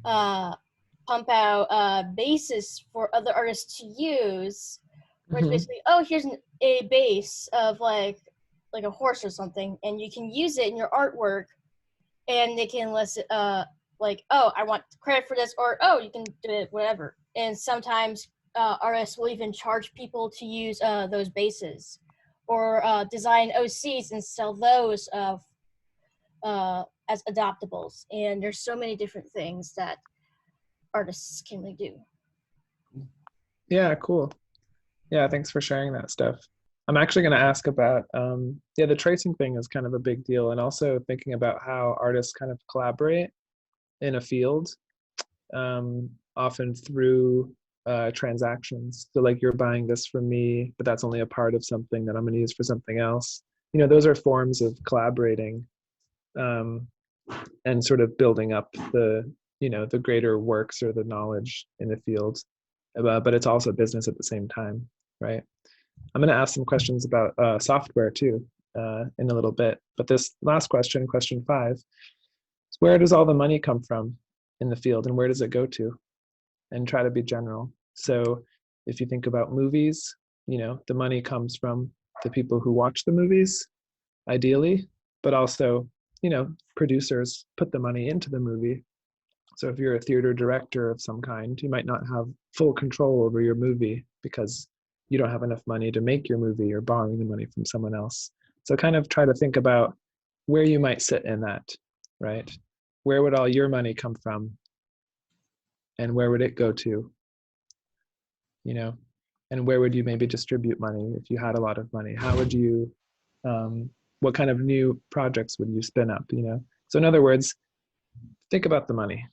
pump out bases for other artists to use, where it's Mm-hmm. basically, oh, here's a base of like a horse or something, and you can use it in your artwork, and they can list like, oh, I want credit for this, or oh, you can do it, whatever. And sometimes artists will even charge people to use those bases, or design OCs and sell those as adoptables. And there's so many different things that artists can do. Yeah, cool. Yeah, thanks for sharing that stuff. I'm actually going to ask about, the tracing thing is kind of a big deal, and also thinking about how artists kind of collaborate in a field, often through transactions. So like you're buying this from me, but that's only a part of something that I'm going to use for something else. Those are forms of collaborating and sort of building up the greater works or the knowledge in the field. But it's also business at the same time, right? I'm going to ask some questions about software too in a little bit. But this last question, question 5, is where does all the money come from in the field, and where does it go to? And try to be general. So if you think about movies, the money comes from the people who watch the movies, ideally, but also, producers put the money into the movie. So if you're a theater director of some kind, you might not have full control over your movie because you don't have enough money to make your movie. You're borrowing the money from someone else. So kind of try to think about where you might sit in that, right? Where would all your money come from? And where would it go to? And where would you maybe distribute money if you had a lot of money? How would you, what kind of new projects would you spin up, So in other words, think about the money,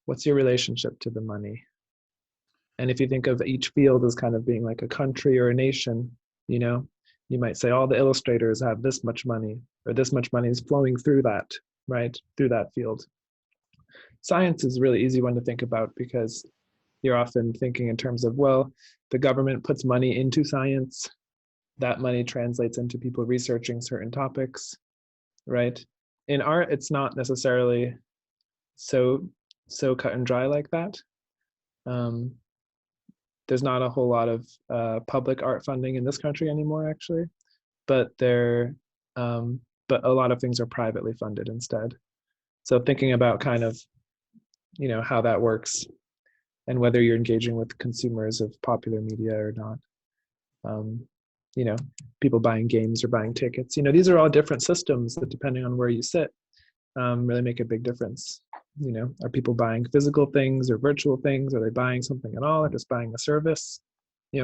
what's your relationship to the money? And if you think of each field as kind of being like a country or a nation, you might say all the illustrators have this much money, or this much money is flowing through that, right? Through that field. Science is a really easy one to think about because you're often thinking in terms of, well, the government puts money into science, that money translates into people researching certain topics, right? In art, it's not necessarily so cut and dry like that. There's not a whole lot of public art funding in this country anymore, actually, but but a lot of things are privately funded instead. So thinking about kind of, how that works and whether you're engaging with consumers of popular media or not. People buying games or buying tickets. These are all different systems that, depending on where you sit, really make a big difference. Are people buying physical things or virtual things? Are they buying something at all or just buying a service?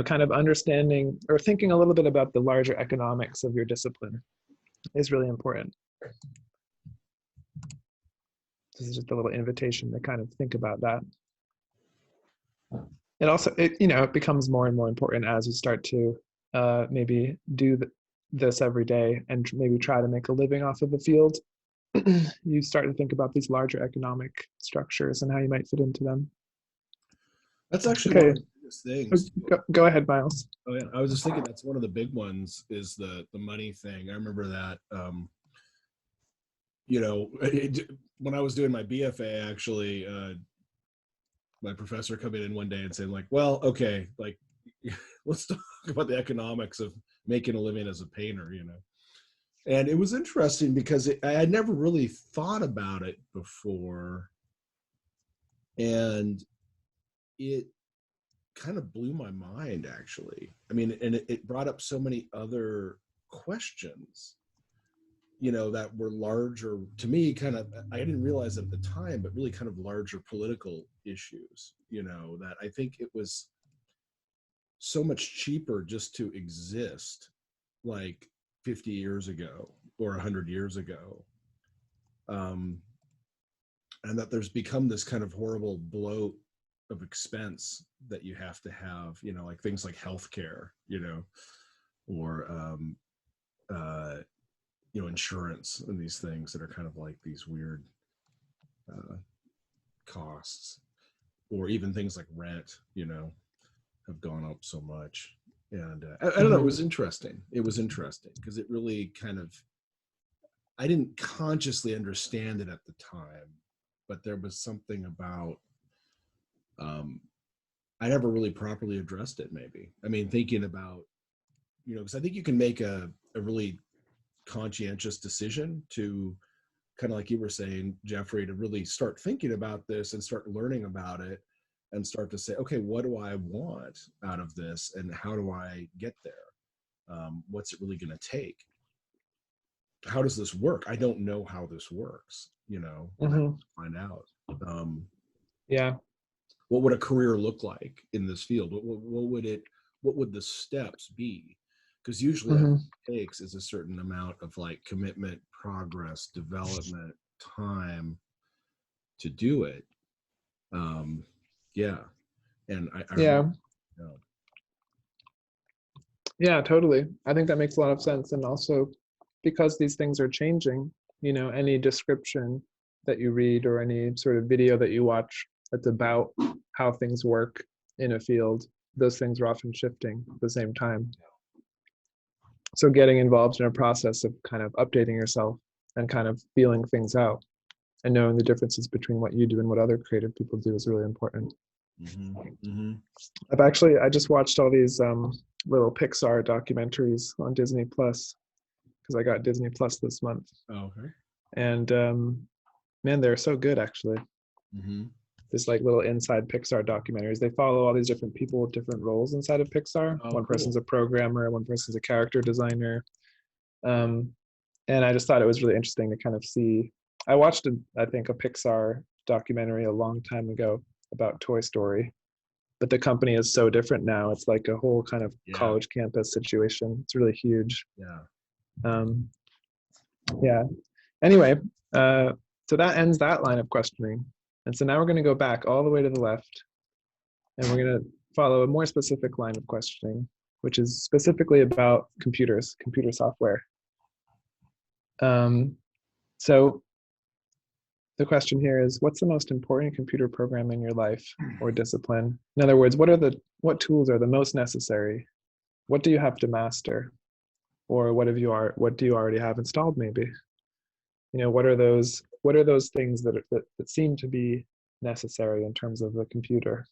Kind of understanding or thinking a little bit about the larger economics of your discipline is really important. This is just a little invitation to kind of think about that. It also, it becomes more and more important as you start to maybe do this every day and maybe try to make a living off of the field. You start to think about these larger economic structures and how you might fit into them. That's actually okay. one of the biggest things. Go ahead, Miles. Oh yeah, I was just thinking that's one of the big ones is the money thing. I remember that. When I was doing my BFA, actually, my professor coming in one day and saying like, well, okay, like, let's talk about the economics of making a living as a painter, And it was interesting because I had never really thought about it before. And it kind of blew my mind, actually. I mean, and it brought up so many other questions, that were larger to me, kind of, I didn't realize at the time, but really kind of larger political issues, that I think it was so much cheaper just to exist like 50 years ago or 100 years ago. And that there's become this kind of horrible bloat of expense that you have to have, like things like healthcare, or, insurance and these things that are kind of like these weird costs, or even things like rent, have gone up so much. And I don't know, it was interesting. It was interesting because it really kind of, I didn't consciously understand it at the time, but there was something about, I never really properly addressed it, maybe. I mean, thinking about, because I think you can make a really conscientious decision to, kind of like you were saying, Jeffrey, to really start thinking about this and start learning about it and start to say, okay, what do I want out of this and how do I get there? What's it really going to take? How does this work? I don't know how this works, find out. Yeah. What would a career look like in this field? What would the steps be? Because usually all it takes is a certain amount of like commitment, progress, development, time to do it. Yeah. And Yeah, totally. I think that makes a lot of sense. And also because these things are changing, any description that you read or any sort of video that you watch that's about how things work in a field, those things are often shifting at the same time. So getting involved in a process of kind of updating yourself and kind of feeling things out and knowing the differences between what you do and what other creative people do is really important. I just watched all these little Pixar documentaries on Disney Plus because I got Disney Plus this month. Oh, okay. And man, they're so good, actually. This like little inside Pixar documentaries. They follow all these different people with different roles inside of Pixar. One person's a programmer, one person's a character designer. And I just thought it was really interesting to kind of see. I watched, I think, a Pixar documentary a long time ago about Toy Story, but the company is so different now. It's like a whole kind of college campus situation. It's really huge. Yeah. Anyway, so that ends that line of questioning. And so now we're going to go back all the way to the left, and we're going to follow a more specific line of questioning, which is specifically about computers, computer software. So the question here is, what's the most important computer program in your life or discipline? In other words, what tools are the most necessary? What do you have to master? Or what do you already have installed maybe? What are those things that seem to be necessary in terms of the computer?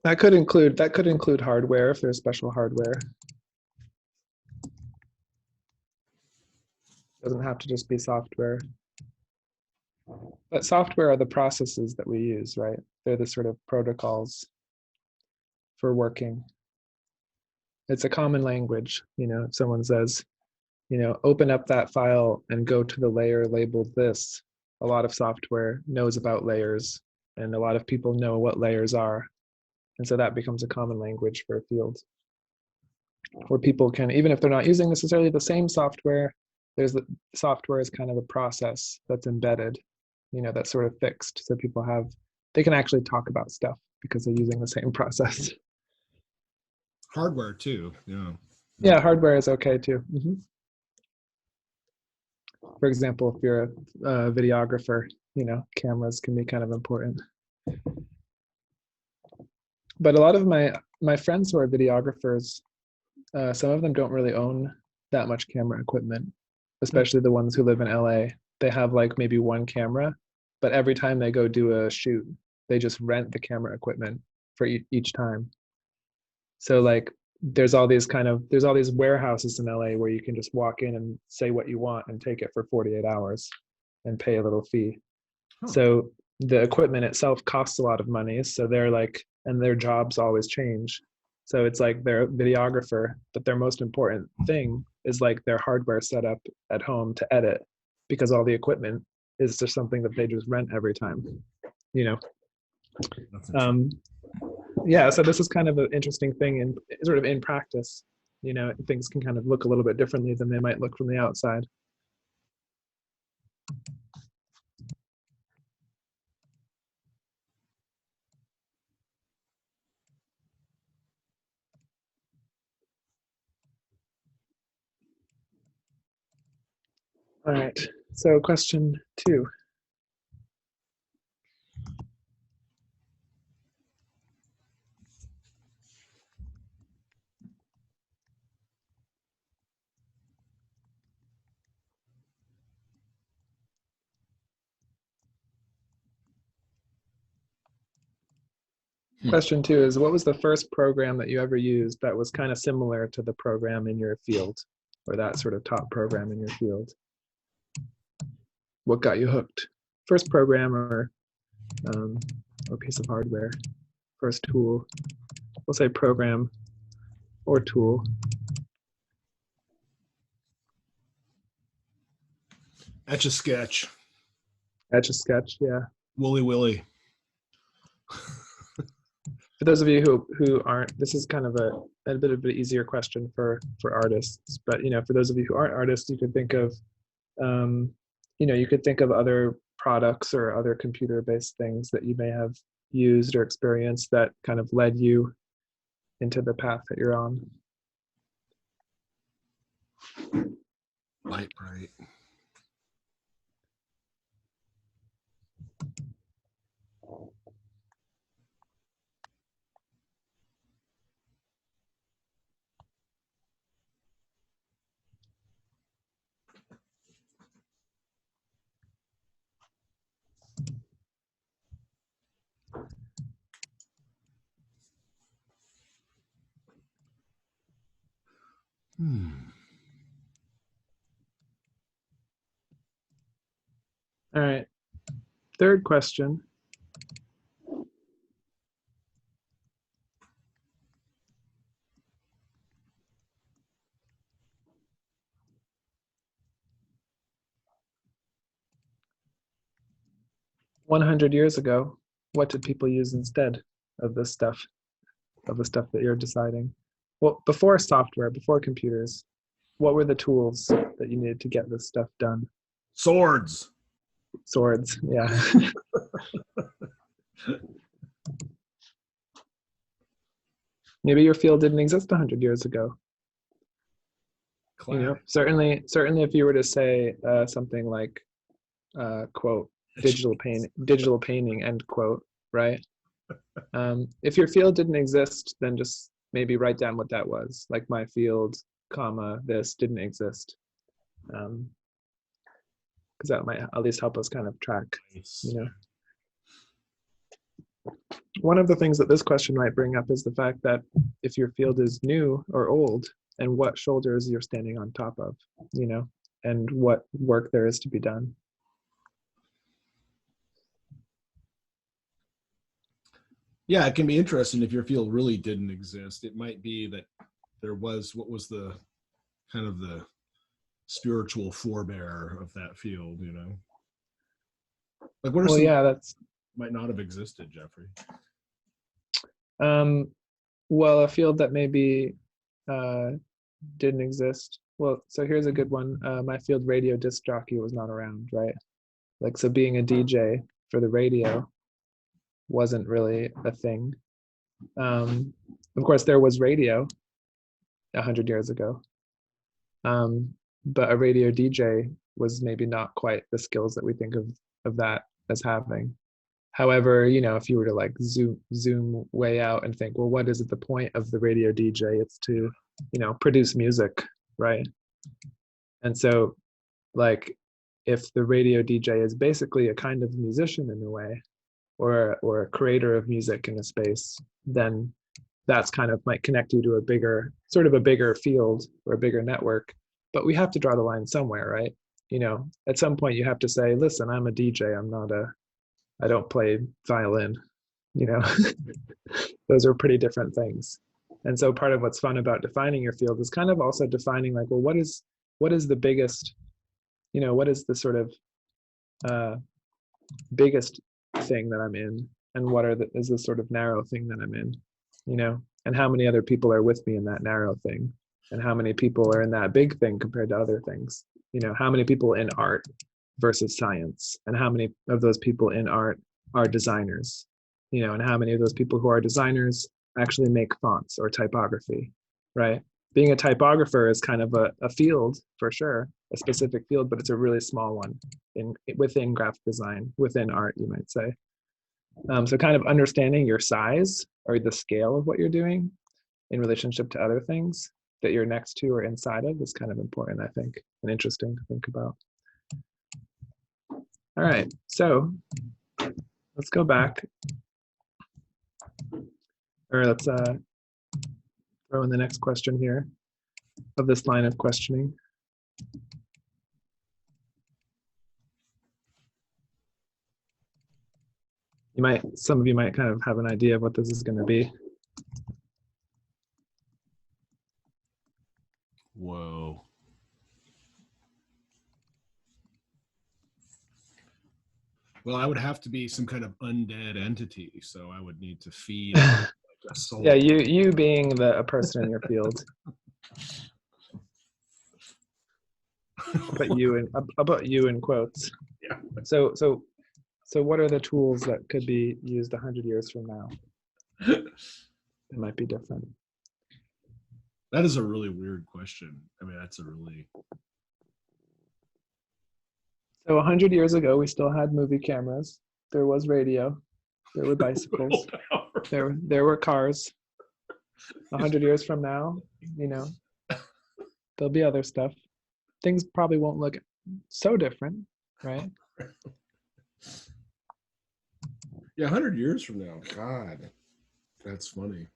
That could include hardware if there's special hardware. Doesn't have to just be software. But software are the processes that we use, right? They're the sort of protocols for working. It's a common language. If someone says, open up that file and go to the layer labeled this, a lot of software knows about layers, and a lot of people know what layers are. And so that becomes a common language for a field where people can, even if they're not using necessarily the same software, software is kind of a process that's embedded, that's sort of fixed. So they can actually talk about stuff because they're using the same process. Hardware too, yeah. Yeah, hardware is okay too. For example, if you're a videographer, cameras can be kind of important. But a lot of my friends who are videographers, some of them don't really own that much camera equipment, especially the ones who live in LA. They have like maybe one camera, but every time they go do a shoot, they just rent the camera equipment for each time. So like there's all these warehouses in LA where you can just walk in and say what you want and take it for 48 hours and pay a little fee. So the equipment itself costs a lot of money. So and their jobs always change. So it's like they're a videographer, but their most important thing is like their hardware setup at home to edit, because all the equipment is just something that they just rent every time, Yeah, so this is kind of an interesting thing and sort of in practice, things can kind of look a little bit differently than they might look from the outside. All right, so question 2. Question 2 is, what was the first program that you ever used that was kind of similar to the program in your field, or that sort of top program in your field? What got you hooked? First program or piece of hardware? First tool? We'll say program or tool. Etch-a-Sketch. Etch-a-Sketch, yeah. Wooly Willy. For those of you who aren't, this is kind of a bit of an easier question for artists, but for those of you who aren't artists, you could think of other products or other computer-based things that you may have used or experienced that kind of led you into the path that you're on. Right. All right, third question. "100 years ago, what did people use instead of this stuff, of the stuff that you're deciding?" Well, before software, before computers, what were the tools that you needed to get this stuff done? Swords, yeah. Maybe your field didn't exist 100 years ago. You know, certainly if you were to say something like, quote, digital painting, end quote, right? If your field didn't exist, then just maybe write down what that was. Like my field, comma, this didn't exist. Because that might at least help us kind of track, you know. One of the things that this question might bring up is the fact that if your field is new or old, and what shoulders you're standing on top of, you know, and what work there is to be done. Yeah, it can be interesting if your field really didn't exist. It might be that there was, what was the kind of the spiritual forebearer of that field, you know? Like what are some that's might not have existed, Jeffrey? Well, a field that maybe didn't exist. Well, so here's a good one. My field, radio disc jockey, was not around, right? Like, so being a DJ for the radio wasn't really a thing. Of course, there was radio 100 years ago, but a radio DJ was maybe not quite the skills that we think of that as having. However, you know, if you were to like zoom way out and think, well, what is it the point of the radio DJ? It's to, you know, produce music, right? And so, like, if the radio DJ is basically a kind of musician in a way, or a creator of music in a space, then that's kind of might connect you to a bigger, sort of a bigger field or a bigger network. But we have to draw the line somewhere, right? You know, at some point you have to say, listen, I'm a DJ. I don't play violin, you know. Those are pretty different things. And so part of what's fun about defining your field is kind of also defining like, well, what is the biggest, you know, what is the sort of biggest thing that I'm in, and what is the sort of narrow thing that I'm in, you know, and how many other people are with me in that narrow thing, and how many people are in that big thing compared to other things, you know, how many people in art versus science, and how many of those people in art are designers, you know, and how many of those people who are designers actually make fonts or typography, right? Being a typographer is kind of a field for sure, a specific field, but it's a really small one within graphic design, within art, you might say. So kind of understanding your size or the scale of what you're doing in relationship to other things that you're next to or inside of is kind of important, I think, and interesting to think about. All right, so let's go back, or let's throw in the next question here of this line of questioning. Some of you might kind of have an idea of what this is going to be. Whoa. Well, I would have to be some kind of undead entity, so I would need to feed like a soul. Yeah, you being a person in your field. About you in quotes. Yeah. So what are the tools that could be used 100 years from now? It might be different. That is a really weird question. I mean, that's a really... So 100 years ago, we still had movie cameras. There was radio. There were bicycles. There were cars. 100 years from now, you know, there'll be other stuff. Things probably won't look so different, right? Yeah, 100 years from now. God, that's funny.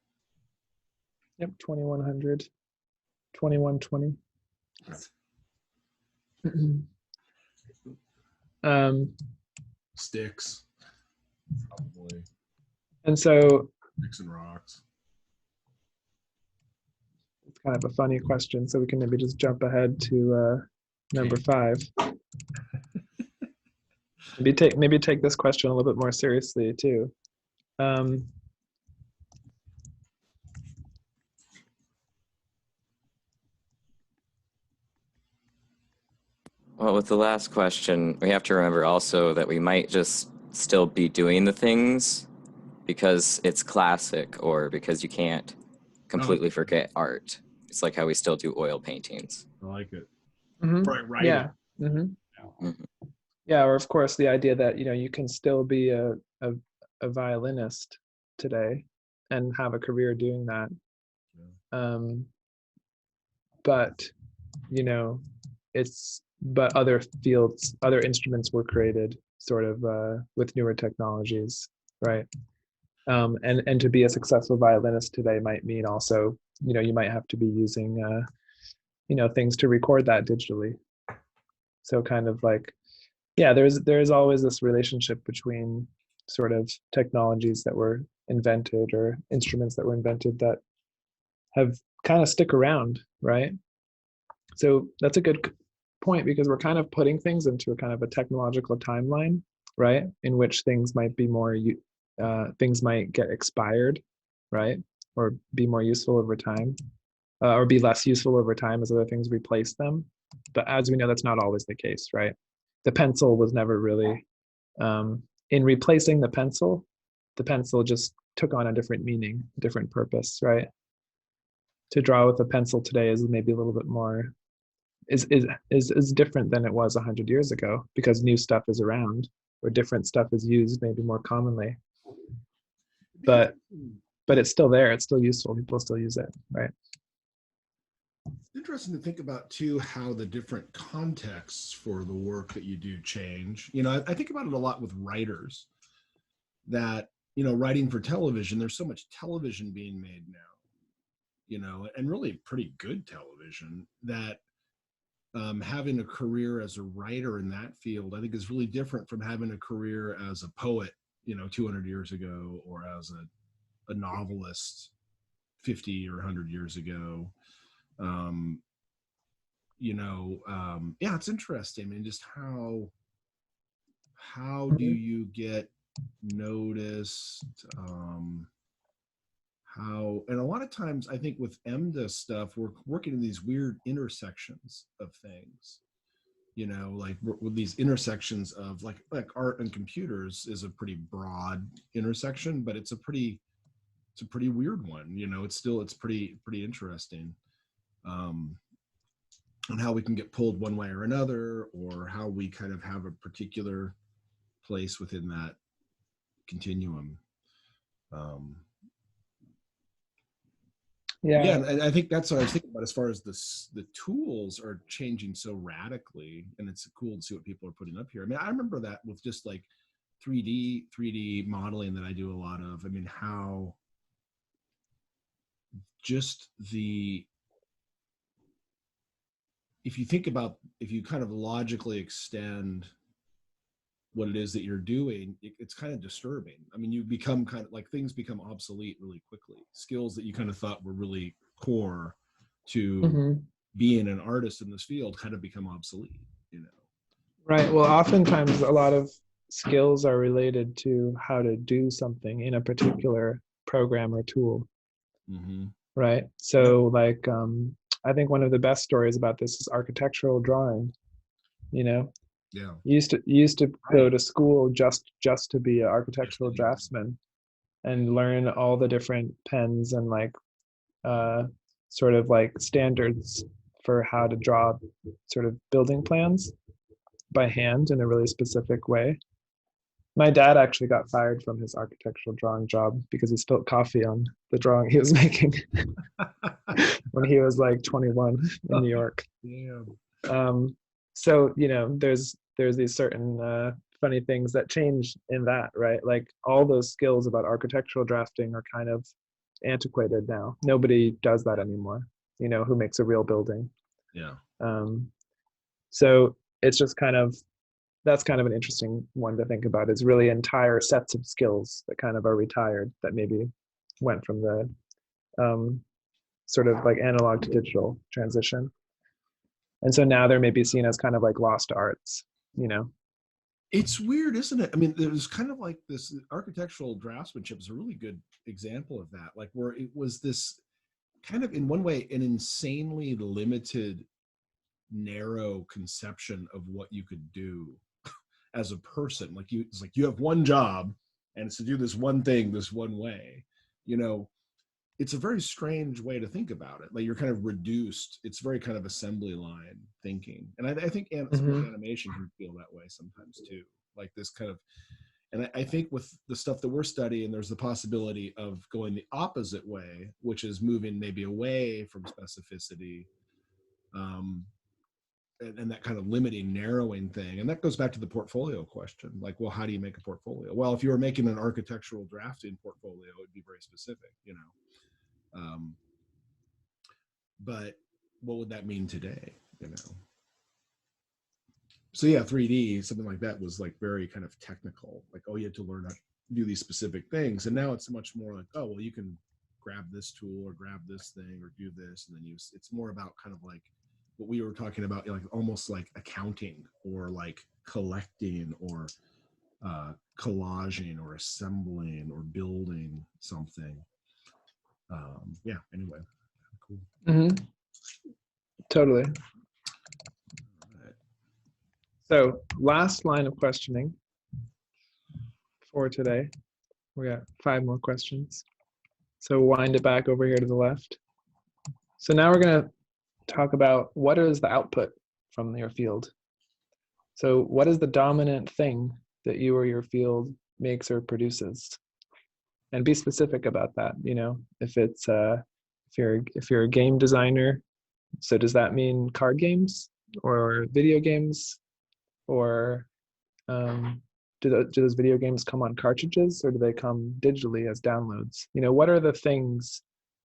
Yep, 2100, 2120. Sticks, probably. And so Sticks and rocks. It's kind of a funny question, so we can maybe just jump ahead to number 5. Maybe take this question a little bit more seriously too. Well, with the last question, we have to remember also that we might just still be doing the things because it's classic or because you can't completely forget art. It's like how we still do oil paintings. I like it. Mhm. Right, right. Yeah. Yeah, or of course the idea that you can still be a violinist today and have a career doing that. But but other fields, other instruments were created sort of with newer technologies, right? And to be a successful violinist today might mean also you might have to be using things to record that digitally. So kind of like, yeah, there's always this relationship between sort of technologies that were invented or instruments that were invented that have kind of stick around, right? So that's a good point, because we're kind of putting things into a kind of a technological timeline, right? In which things might be things might get expired, right? Or be more useful over time, or be less useful over time as other things replace them. But as we know, that's not always the case, right? The pencil was never really, in replacing the pencil just took on a different meaning, different purpose, right? To draw with a pencil today is maybe a little bit more, is different than it was 100 years ago, because new stuff is around, or different stuff is used maybe more commonly. But it's still there. It's still useful. People still use it, right? Interesting to think about too, how the different contexts for the work that you do change. I think about it a lot with writers, that writing for television, there's so much television being made now, and really pretty good television, that having a career as a writer in that field, I think, is really different from having a career as a poet 200 years ago, or as a novelist 50 or 100 years ago. Yeah, it's interesting. I mean, just how do you get noticed? And a lot of times I think with EMDA stuff, we're working in these weird intersections of things, like with these intersections of like art and computers is a pretty broad intersection, but it's a pretty weird one. It's pretty interesting. And how we can get pulled one way or another, or how we kind of have a particular place within that continuum. Yeah, and I think that's what I was thinking about, as far as the tools are changing so radically, and it's cool to see what people are putting up here. I mean, I remember that with just like 3D modeling that I do a lot of. I mean, how just if you kind of logically extend what it is that you're doing, it's kind of disturbing. I mean, you become kind of like, things become obsolete really quickly. Skills that you kind of thought were really core to being an artist in this field kind of become obsolete, Right. Well, oftentimes a lot of skills are related to how to do something in a particular program or tool. Right. So like, I think one of the best stories about this is architectural drawing. Yeah. You used to go to school just to be an architectural draftsman, and learn all the different pens and like sort of like standards for how to draw sort of building plans by hand in a really specific way. My dad actually got fired from his architectural drawing job because he spilled coffee on the drawing he was making when he was like 21 in New York. So there's these certain funny things that change in that, right? Like all those skills about architectural drafting are kind of antiquated now. Nobody does that anymore. Who makes a real building? Yeah. So it's just that's kind of an interesting one to think about, is really entire sets of skills that kind of are retired, that maybe went from the sort of like analog to digital transition. And so now they're maybe seen as kind of like lost arts, It's weird, isn't it? I mean, there's kind of like this architectural draftsmanship is a really good example of that, like where it was this kind of, in one way, an insanely limited, narrow conception of what you could do as a person. It's like you have one job, and it's to do this one thing this one way. it's a very strange way to think about it. Like you're kind of reduced. It's very kind of assembly line thinking. And I think animation can feel that way sometimes too. Like this kind of, and I think with the stuff that we're studying, there's the possibility of going the opposite way, which is moving maybe away from specificity, and that kind of limiting, narrowing thing. And that goes back to the portfolio question. Like, well, how do you make a portfolio? Well, if you were making an architectural drafting portfolio, it'd be very specific, you know. But what would that mean today, you know? So yeah, 3D, something like that was like very kind of technical. Like, oh, you had to learn how to do these specific things. And now it's much more like, oh, well, you can grab this tool or grab this thing or do this, and then use. It's more about kind of like what we were talking about, like almost like accounting or like collecting or collaging or assembling or building something. Yeah, anyway, cool. Totally. So last line of questioning for today. We got 5 more questions. So wind it back over here to the left. So now we're going to talk about what is the output from your field. So what is the dominant thing that you or your field makes or produces? And be specific about that. You know, if it's if you're a game designer, so does that mean card games or video games, or do those video games come on cartridges, or do they come digitally as downloads? You know, what are the things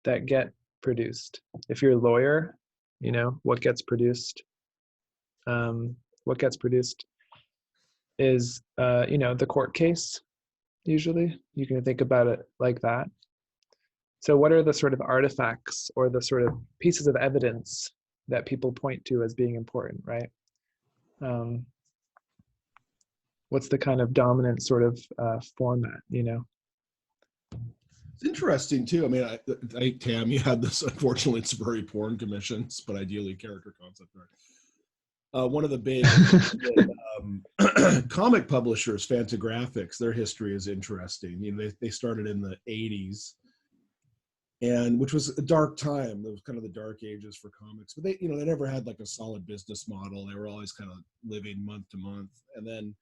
that get produced? If you're a lawyer, you know, what gets produced? What gets produced is, you know, the court case. Usually, you can think about it like that. So what are the sort of artifacts or the sort of pieces of evidence that people point to as being important, right? What's the kind of dominant sort of format, you know? It's interesting too. I mean, I Tam, you had this. Unfortunately, it's very porn commissions, but ideally character concept art. One of the big comic publishers, Fantagraphics, their history is interesting. You know, they started in the 80s, and which was a dark time. It was kind of the dark ages for comics, but they, you know, they never had like a solid business model. They were always kind of living month to month, and then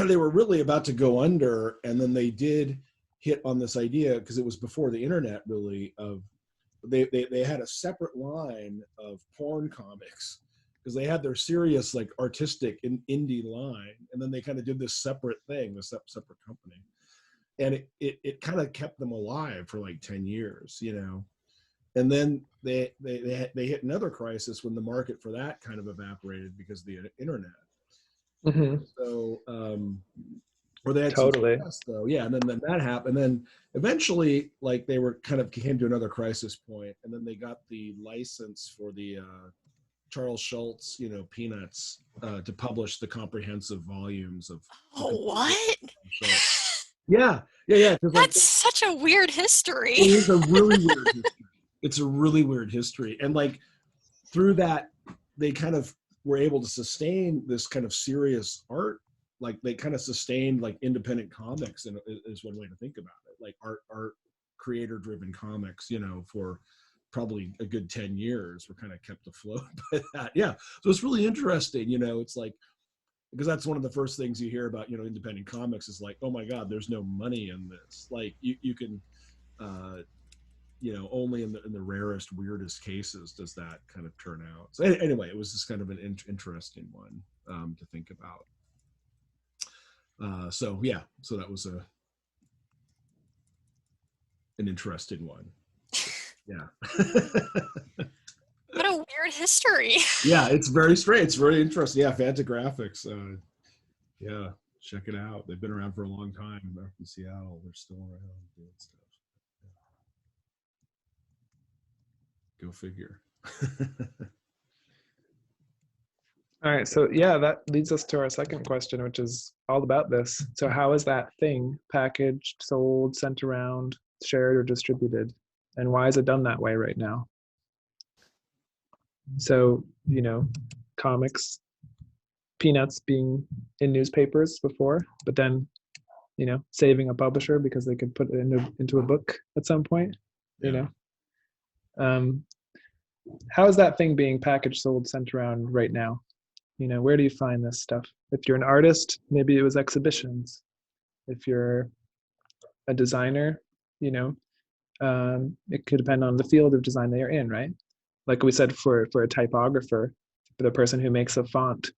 they were really about to go under, and then they did hit on this idea, because it was before the internet really, of they had a separate line of porn comics, because they had their serious like artistic indie line, and then they kind of did this separate thing, this separate company, and it kind of kept them alive for like 10 years, you know. And then they hit another crisis when the market for that kind of evaporated because of the internet. So or they had totally some success, though. Yeah, and then that happened. And then eventually, like, they were kind of came to another crisis point, and then they got the license for the Charles Schultz, you know, Peanuts, to publish the comprehensive volumes of. Oh, what? Yeah. That's like, such a weird history. It is a really weird history. It's a really weird history, and like through that, they kind of were able to sustain this kind of serious art. Like they kind of sustained like independent comics, and is one way to think about it. Like art creator-driven comics, you know, for probably a good 10 years were kind of kept afloat by that. Yeah, so it's really interesting. You know, it's like, because that's one of the first things you hear about, you know, independent comics is like, oh my God, there's no money in this. Like you can, you know, only in the rarest, weirdest cases does that kind of turn out. So anyway, it was just kind of an interesting one to think about. So yeah, so that was an interesting one. Yeah. What a weird history. Yeah, it's very strange. It's very interesting. Yeah, Fantagraphics. Yeah, check it out. They've been around for a long time. They're from Seattle. They're still around doing stuff. Yeah. Go figure. All right, so yeah, that leads us to our second question, which is all about this. So how is that thing packaged, sold, sent around, shared, or distributed? And why is it done that way right now? So, you know, comics, Peanuts being in newspapers before, but then, you know, saving a publisher because they could put it into a book at some point. you know. How is that thing being packaged, sold, sent around right now? You know, where do you find this stuff? If you're an artist, maybe it was exhibitions. If you're a designer, you know, it could depend on the field of design that you're in, right? Like we said, for a typographer, for the person who makes a font,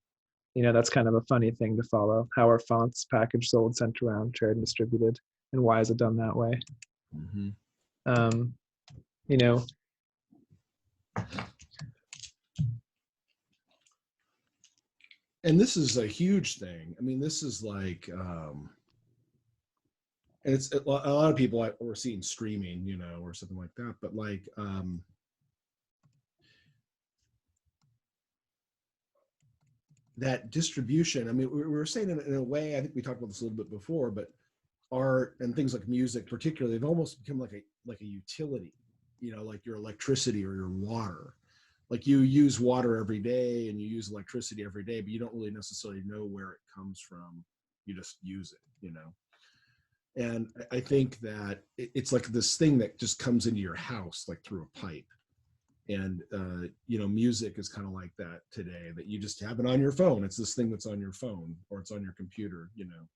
you know, that's kind of a funny thing to follow. How are fonts packaged, sold, sent around, shared, and distributed, and why is it done that way? You know, and this is a huge thing. I mean, this is like, and it's a lot of people we're seeing streaming, you know, or something like that. But like, that distribution. I mean, we were saying in a way. I think we talked about this a little bit before, but art and things like music, particularly, they've almost become like a utility. You know, like your electricity or your water. Like you use water every day and you use electricity every day, but you don't really necessarily know where it comes from. You just use it, you know. And I think that it's like this thing that just comes into your house like through a pipe. And you know, music is kind of like that today, that you just have it on your phone. It's this thing that's on your phone or it's on your computer, you know,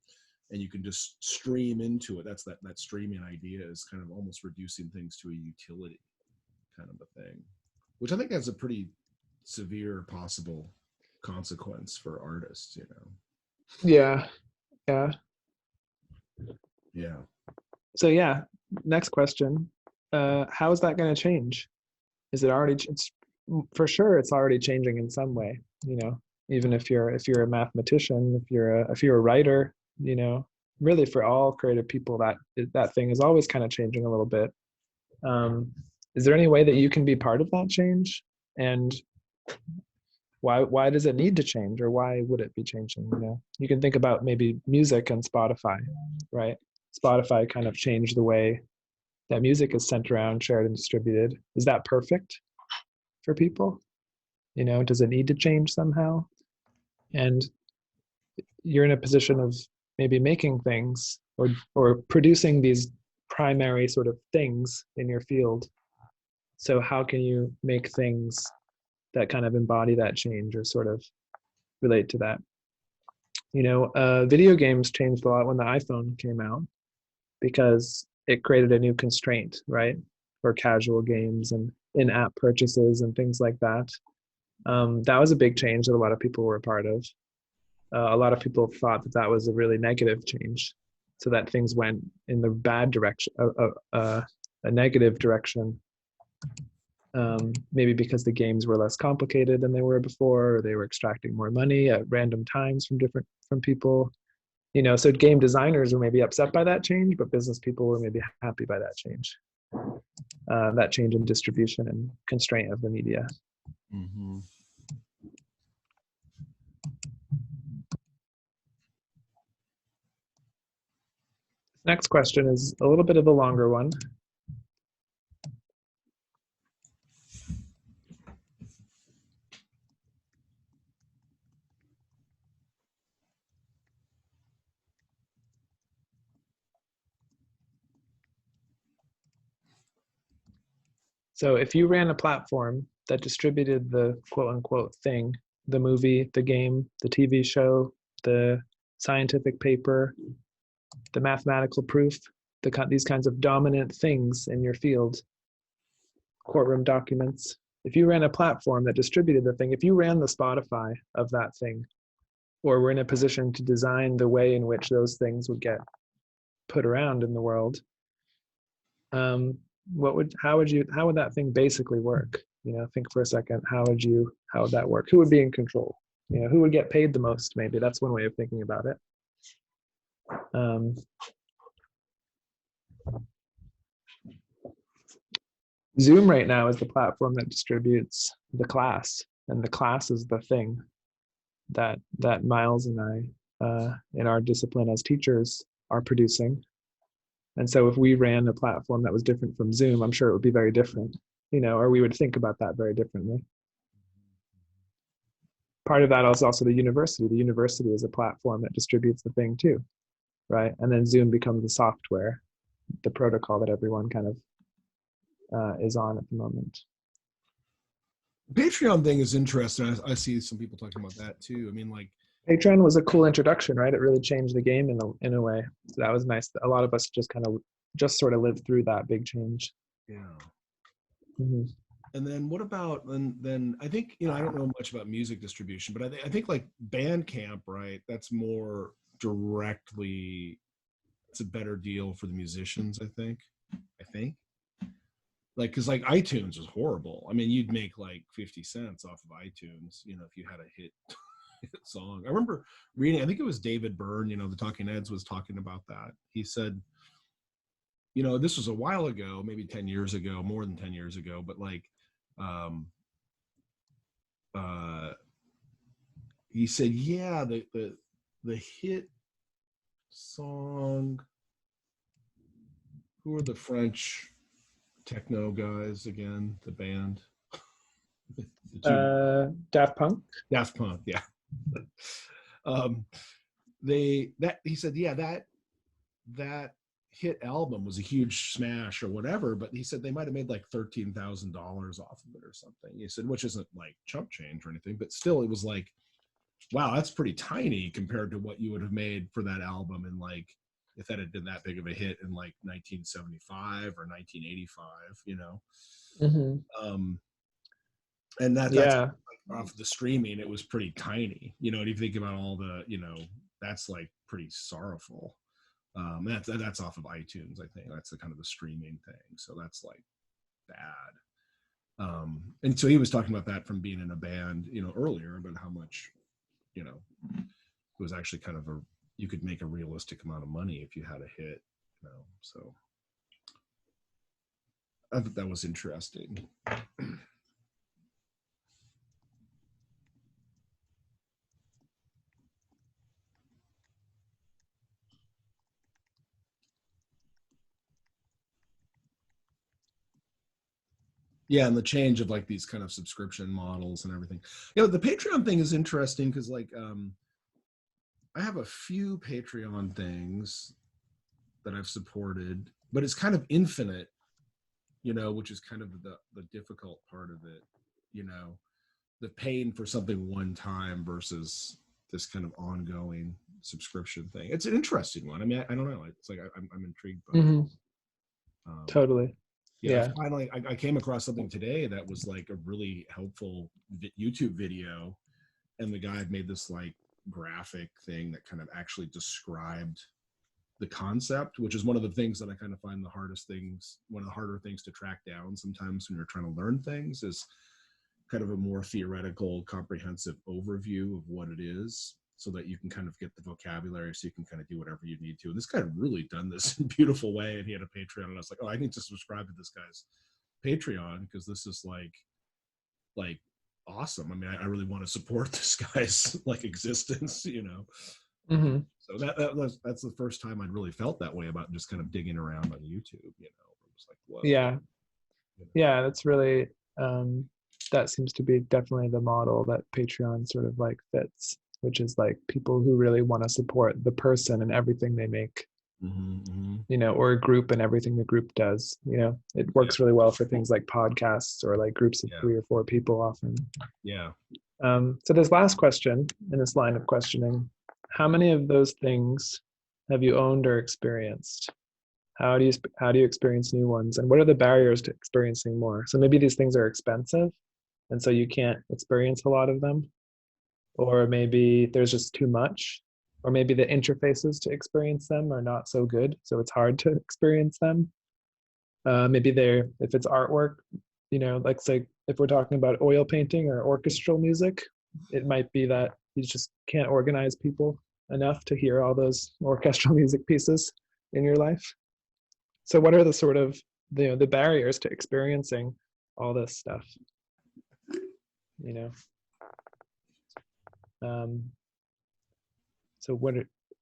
and you can just stream into it. That's that streaming idea is kind of almost reducing things to a utility kind of a thing, which I think has a pretty severe possible consequence for artists, you know. yeah. So yeah, next question. How is that going to change? Is it already? It's for sure. It's already changing in some way. You know, even if you're a mathematician, if you're a writer, you know, really for all creative people, that thing is always kind of changing a little bit. Is there any way that you can be part of that change? And why does it need to change, or why would it be changing? You know, you can think about maybe music and Spotify, right? Spotify kind of changed the way that music is sent around, shared, and distributed. Is that perfect for people? You know, does it need to change somehow? And you're in a position of maybe making things or producing these primary sort of things in your field. So how can you make things that kind of embody that change or sort of relate to that? You know, video games changed a lot when the iPhone came out because it created a new constraint, right? For casual games and in-app purchases and things like that. That was a big change that a lot of people were a part of. A lot of people thought that was a really negative change, so that things went in the bad direction, a negative direction. Maybe because the games were less complicated than they were before, or they were extracting more money at random times from people. You know, so game designers were maybe upset by that change, but business people were maybe happy by that change. That change in distribution and constraint of the media. Mm-hmm. Next question is a little bit of a longer one. So if you ran a platform that distributed the quote unquote thing, the movie, the game, the TV show, the scientific paper, the mathematical proof, these kinds of dominant things in your field, courtroom documents, if you ran a platform that distributed the thing, if you ran the Spotify of that thing, or were in a position to design the way in which those things would get put around in the world, how would that thing basically work? You know, think for a second, how would that work? Who would be in control? You know, who would get paid the most? Maybe that's one way of thinking about it. Zoom right now is the platform that distributes the class, and the class is the thing that Miles and I, in our discipline as teachers, are producing. And so if we ran a platform that was different from Zoom, I'm sure it would be very different, you know, or we would think about that very differently. Part of that is also the university. The university is a platform that distributes the thing too, right? And then Zoom becomes the software, the protocol that everyone kind of is on at the moment. Patreon thing is interesting. I see some people talking about that too. I mean, like, Patreon was a cool introduction, right? It really changed the game in a way. So that was nice. A lot of us just sort of lived through that big change. yeah. Mm-hmm. And then what about then I think, you know, I don't know much about music distribution, but I think like Bandcamp, right? That's more directly, it's a better deal for the musicians, I think. Like, cause like iTunes was horrible. I mean, you'd make like 50 cents off of iTunes, you know, if you had a hit song. I remember reading, I think it was David Byrne, you know, the Talking Heads was talking about that. He said, you know, this was a while ago, maybe 10 years ago, more than 10 years ago, but like, he said, yeah, the hit song, who are the French techno guys again, the band? Daft Punk? Daft Punk, yeah. He said, yeah, that hit album was a huge smash or whatever, but he said they might have made like $13,000 off of it or something. He said, which isn't like chump change or anything, but still it was like, wow, that's pretty tiny compared to what you would have made for that album in like, if that had been that big of a hit in like 1975 or 1985, you know. Mm-hmm. And that's yeah. like off the streaming, it was pretty tiny, you know. And if you think about all the, you know, that's like pretty sorrowful. That's off of iTunes, I think. That's the kind of the streaming thing. So that's like bad. And so he was talking about that from being in a band, you know, earlier, about how much, you know, it was actually kind of you could make a realistic amount of money if you had a hit, you know. So I thought that was interesting. Yeah, and the change of like these kind of subscription models and everything. You know, the Patreon thing is interesting because like I have a few Patreon things that I've supported, but it's kind of infinite, you know, which is kind of the difficult part of it, you know, the paying for something one time versus this kind of ongoing subscription thing. It's an interesting one. I mean, I don't know. It's like I'm intrigued by it. Totally. Yeah. Finally, I came across something today that was like a really helpful YouTube video, and the guy had made this like graphic thing that kind of actually described the concept, which is one of the things that I kind of find one of the harder things to track down sometimes when you're trying to learn things, is kind of a more theoretical, comprehensive overview of what it is, so that you can kind of get the vocabulary, so you can kind of do whatever you need to. And this guy had really done this in a beautiful way, and he had a Patreon, and I was like, oh, I need to subscribe to this guy's Patreon because this is like awesome. I mean, I really want to support this guy's like existence, you know. Mm-hmm. So that's the first time I'd really felt that way about just kind of digging around on YouTube, you know. It was like, whoa. Yeah. You know? Yeah, that's really that seems to be definitely the model that Patreon sort of like fits, which is like people who really want to support the person and everything they make, you know, or a group and everything the group does. You know, it works really well for things like podcasts or like groups of 3 or 4 people often. Yeah. So this last question in this line of questioning, how many of those things have you owned or experienced? How do you experience new ones, and what are the barriers to experiencing more? So maybe these things are expensive, and so you can't experience a lot of them, or maybe there's just too much, or maybe the interfaces to experience them are not so good, so it's hard to experience them. Maybe if it's artwork, you know, like say if we're talking about oil painting or orchestral music, it might be that you just can't organize people enough to hear all those orchestral music pieces in your life. So what are the sort of the barriers to experiencing all this stuff? You know, so what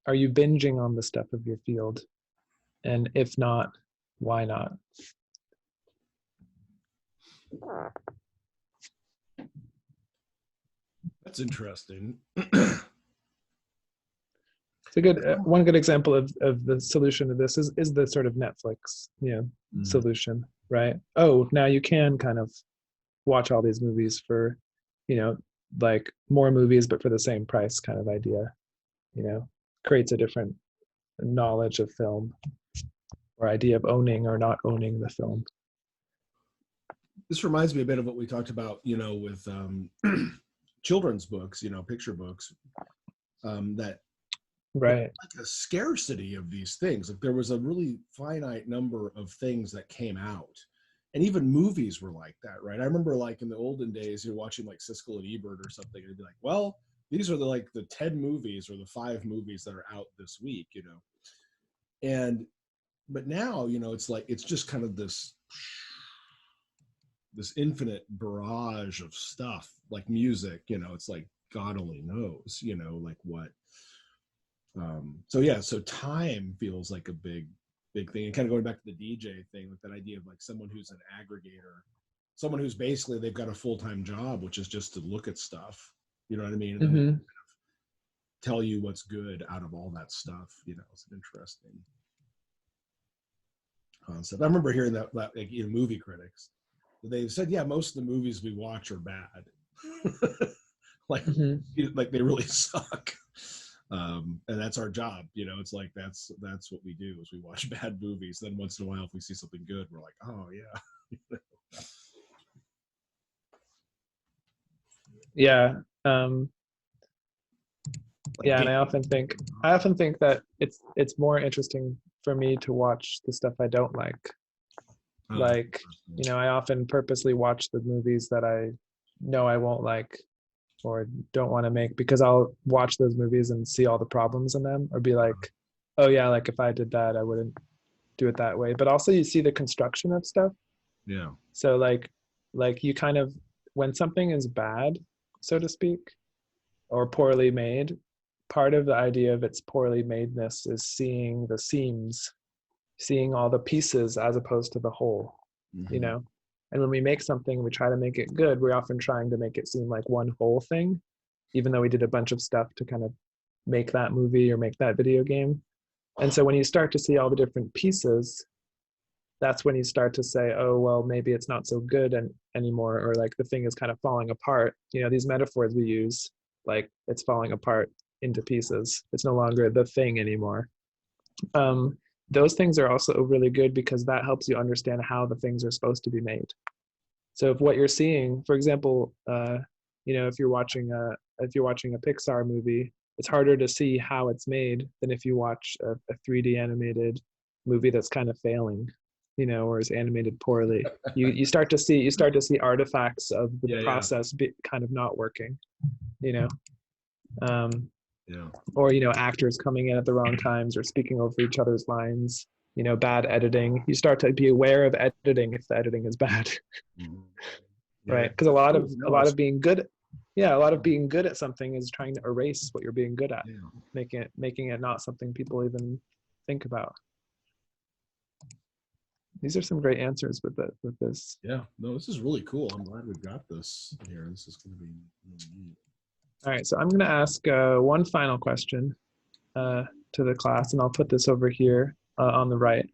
are you binging on the stuff of your field? And if not, why not? That's interesting. It's a good one good example of the solution to this is the sort of Netflix, you know, solution. right? Oh, now you can kind of watch all these movies for, like more movies, but for the same price kind of idea, creates a different knowledge of film or idea of owning or not owning the film. This reminds me a bit of what we talked about, with children's books, picture books, that right, like a scarcity of these things. Like there was a really finite number of things that came out, and even movies were like that, right? I remember like in the olden days, you're watching like Siskel and Ebert or something, and it'd be like, well, these are the 10 movies or the 5 movies that are out this week, and but now, it's just kind of this infinite barrage of stuff, like music, it's like God only knows, like what. So time feels like a big thing, and kind of going back to the DJ thing, with that idea of like someone who's an aggregator, someone who's basically they've got a full-time job, which is just to look at stuff, you know what I mean, and then kind of tell you what's good out of all that stuff. It's an interesting concept. I remember hearing that like, movie critics, they said, yeah, most of the movies we watch are bad. like they really suck. And that's our job, it's like that's what we do, is we watch bad movies. Then once in a while, if we see something good, we're like, oh yeah. Yeah. Yeah, and I often think that it's more interesting for me to watch the stuff I don't like. Like, I often purposely watch the movies that I know I won't like or don't want to make, because I'll watch those movies and see all the problems in them, or be like, oh yeah, like if I did that, I wouldn't do it that way. But also you see the construction of stuff. Yeah. So like you kind of, when something is bad, so to speak, or poorly made, part of the idea of its poorly madeness is seeing the seams, seeing all the pieces as opposed to the whole, And when we make something, we try to make it good, we're often trying to make it seem like one whole thing, even though we did a bunch of stuff to kind of make that movie or make that video game. And so when you start to see all the different pieces, that's when you start to say, oh, well, maybe it's not so good anymore, or like the thing is kind of falling apart. These metaphors we use, like it's falling apart into pieces. It's no longer the thing anymore. Those things are also really good, because that helps you understand how the things are supposed to be made. So if what you're seeing, for example, if you're watching a Pixar movie, it's harder to see how it's made than if you watch a 3D animated movie that's kind of failing, or is animated poorly. You start to see artifacts of the process kind of not working, or actors coming in at the wrong times or speaking over each other's lines, bad editing. You start to be aware of editing if the editing is bad. Right, because a lot of being good at something is trying to erase what you're being good at, making it not something people even think about. These are some great answers with this. Yeah, no, this is really cool. I'm glad we've got this here. This is going to be really neat. All right, so I'm going to ask one final question to the class, and I'll put this over here on the right.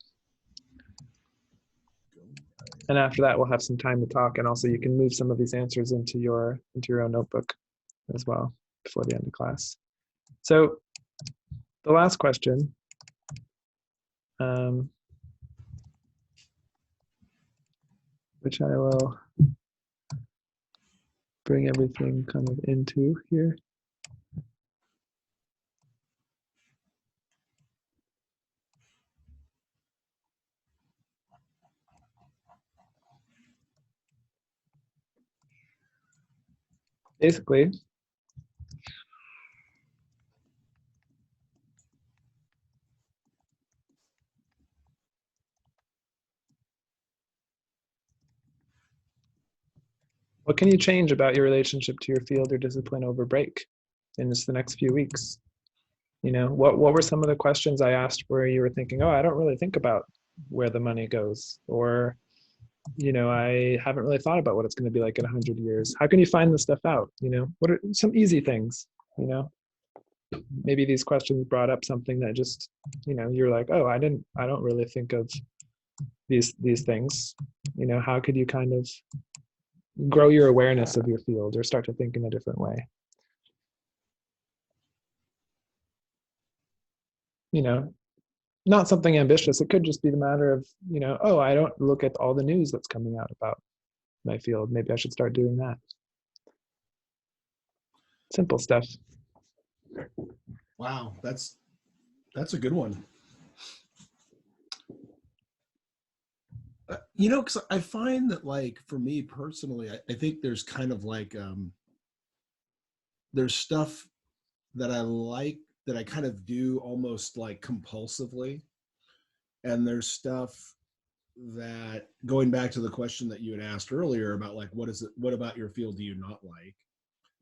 And after that, we'll have some time to talk, and also you can move some of these answers into your own notebook as well before the end of class. So the last question, which I will bring everything kind of into here. Basically, what can you change about your relationship to your field or discipline over break in just the next few weeks? What were some of the questions I asked where you were thinking, oh, I don't really think about where the money goes, or I haven't really thought about what it's going to be like in 100 years. How can you find this stuff out? What are some easy things? Maybe these questions brought up something that just, you're like, oh, I don't really think of these things? You know, how could you kind of grow your awareness of your field or start to think in a different way? You know, not something ambitious. It could just be the matter of, you know, oh, I don't look at all the news that's coming out about my field. Maybe I should start doing that. Simple stuff. Wow, that's a good one. You know, because I find that, like, for me personally, I think there's kind of like there's stuff that I like that I kind of do almost like compulsively, and there's stuff that, going back to the question that you had asked earlier about like what about your field do you not like?